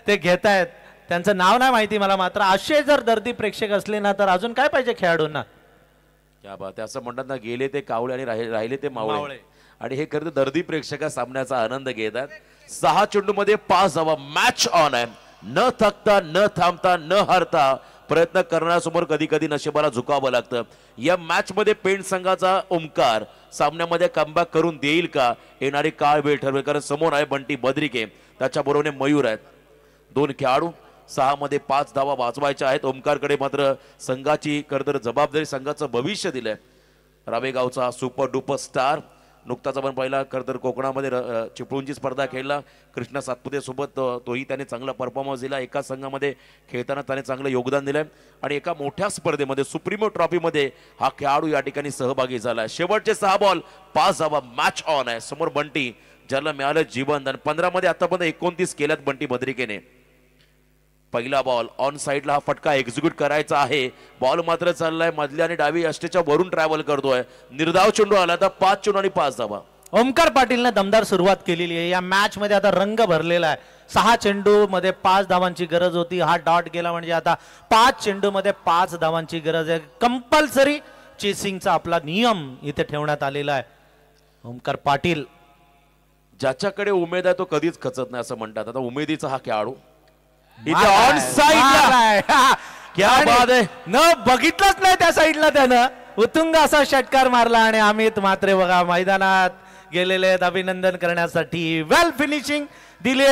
ते घेतायत. त्यांचं नाव नाही माहिती मला, मात्र असे जर दर्दी प्रेक्षक असले ना तर अजून काय पाहिजे खेळाडूंना. क्या बात आहे. असं म्हणतात ना, गेले ते कावळे आणि राहिले ते मावळे. आणि हे खरं दर्दी प्रेक्षक सामन्याचा आनंद घेतात. 6 चेंडूमध्ये 5 धावा. मॅच ऑन आहे. न थकता, न थांबता, न हारता प्रयत्न करण्यासमोर कधी कधी नशिबाला झुकावं लागतं. या मॅच मध्ये पेंट संघाचा ओमकार सामन्यामध्ये कमबॅक करून देईल का, येणारी काळ वेळ ठरवेल. कारण समोर आहे बंटी बद्रिके, त्याच्या बरोबर मयूर आहेत. 2 खेळाडू. 6 मध्ये 5 धावा वाचवायच्या आहेत. ओमकारकडे मात्र संघाची खरंतर जबाबदारी, संघाचं भविष्य दिलंय. रावेगावचा सुपर डुपर स्टार नुकताच आपण पहिला खरंतर कोकणामध्ये चिपळूणची स्पर्धा खेळला. कृष्णा सातपुते सोबत तोही त्याने चांगला परफॉर्मन्स दिला. एका संघामध्ये खेळताना त्याने चांगलं योगदान दिलंय आणि एका मोठ्या स्पर्धेमध्ये सुप्रीमो ट्रॉफीमध्ये हा खेळाडू या ठिकाणी सहभागी झाला. शेवटचे 6 बॉल 5 धावा. मॅच ऑन आहे. समोर बंटी, ज्याला मिळालं जीवनदान. 15 मध्ये आतापर्यंत 29 केल्यात बंटी बद्रिकेने. पहिला बॉल ऑन साइडला हा फटका एक्झिक्यूट करायचा आहे. बॉल मात्र चाललाय मधल्या आणि डावी अष्टेच्या वरून ट्रॅव्हल करतोय. निर्धाव चेंडू आला तर 5 चेंडू आणि 5 धावा. ओमकार पाटीलने दमदार सुरुवात केलेली आहे. या मॅच मध्ये आता रंग भरलेला आहे. 6 चेंडू मध्ये 5 धावांची गरज होती. हा डॉट गेला म्हणजे आता 5 चेंडू मध्ये 5 धावांची गरज आहे. कंपल्सरी चेसिंगचा आपला नियम इथे ठेवण्यात आलेला आहे. ओमकार पाटील, ज्याच्याकडे उमेद आहे तो कधीच खचत नाही असं म्हणतात. आता उमेदीचा हा खेळाडू इथे ऑन साइड न बघितलंच नाही त्या साईडला त्यानं उत्तुंग असा षटकार मारला आणि अमित म्हात्रे बघा मैदानात गेलेले आहेत अभिनंदन करण्यासाठी. वेल फिनिशिंग दिली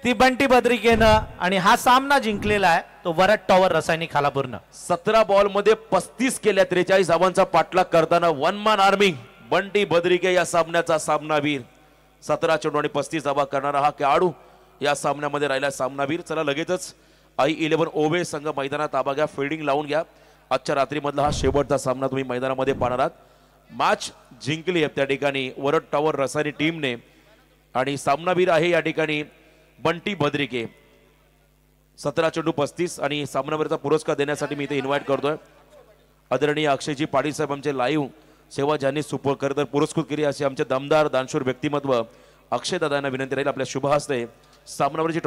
ती बंटी बद्रिकेनं आणि हा सामना जिंकलेला आहे तो वरट टॉवर रासायनिक खालापूरनं. 17 बॉल मध्ये 35 केल्या. 43 धावांचा पाठलाग करताना one man army Bunty Badrike या सामन्याचा सामनावीर. 17 चेंडू आणि 35 धावा करणारा हा खेळाडू या सामन्यामध्ये राहिला सामनावीर. चला लगेचच I11 ओवे संघ मैदानात ताबा घ्या, फिल्डिंग लावून घ्या. आजच्या रात्रीमधला हा शेवटचा सामना तुम्ही मैदानामध्ये पाहणार आहात. मॅच जिंकली आहे त्या ठिकाणी वरट टॉवर रसायनी टीमने आणि सामनावीर आहे या ठिकाणी बंटी बद्रिके. 17 चेंडू 35 आणि सामनावीरचा पुरस्कार देण्यासाठी मी इथे इन्व्हाइट करतोय आदरणीय अक्षयजी पाटील साहेब, आमचे लाईव्ह सेवा ज्यांनी खरं पुरस्कृत केली असे आमचे दमदार दानशूर व्यक्तिमत्व अक्षय दादांना विनंती राहील आपल्या शुभ हस्ते सामनावरची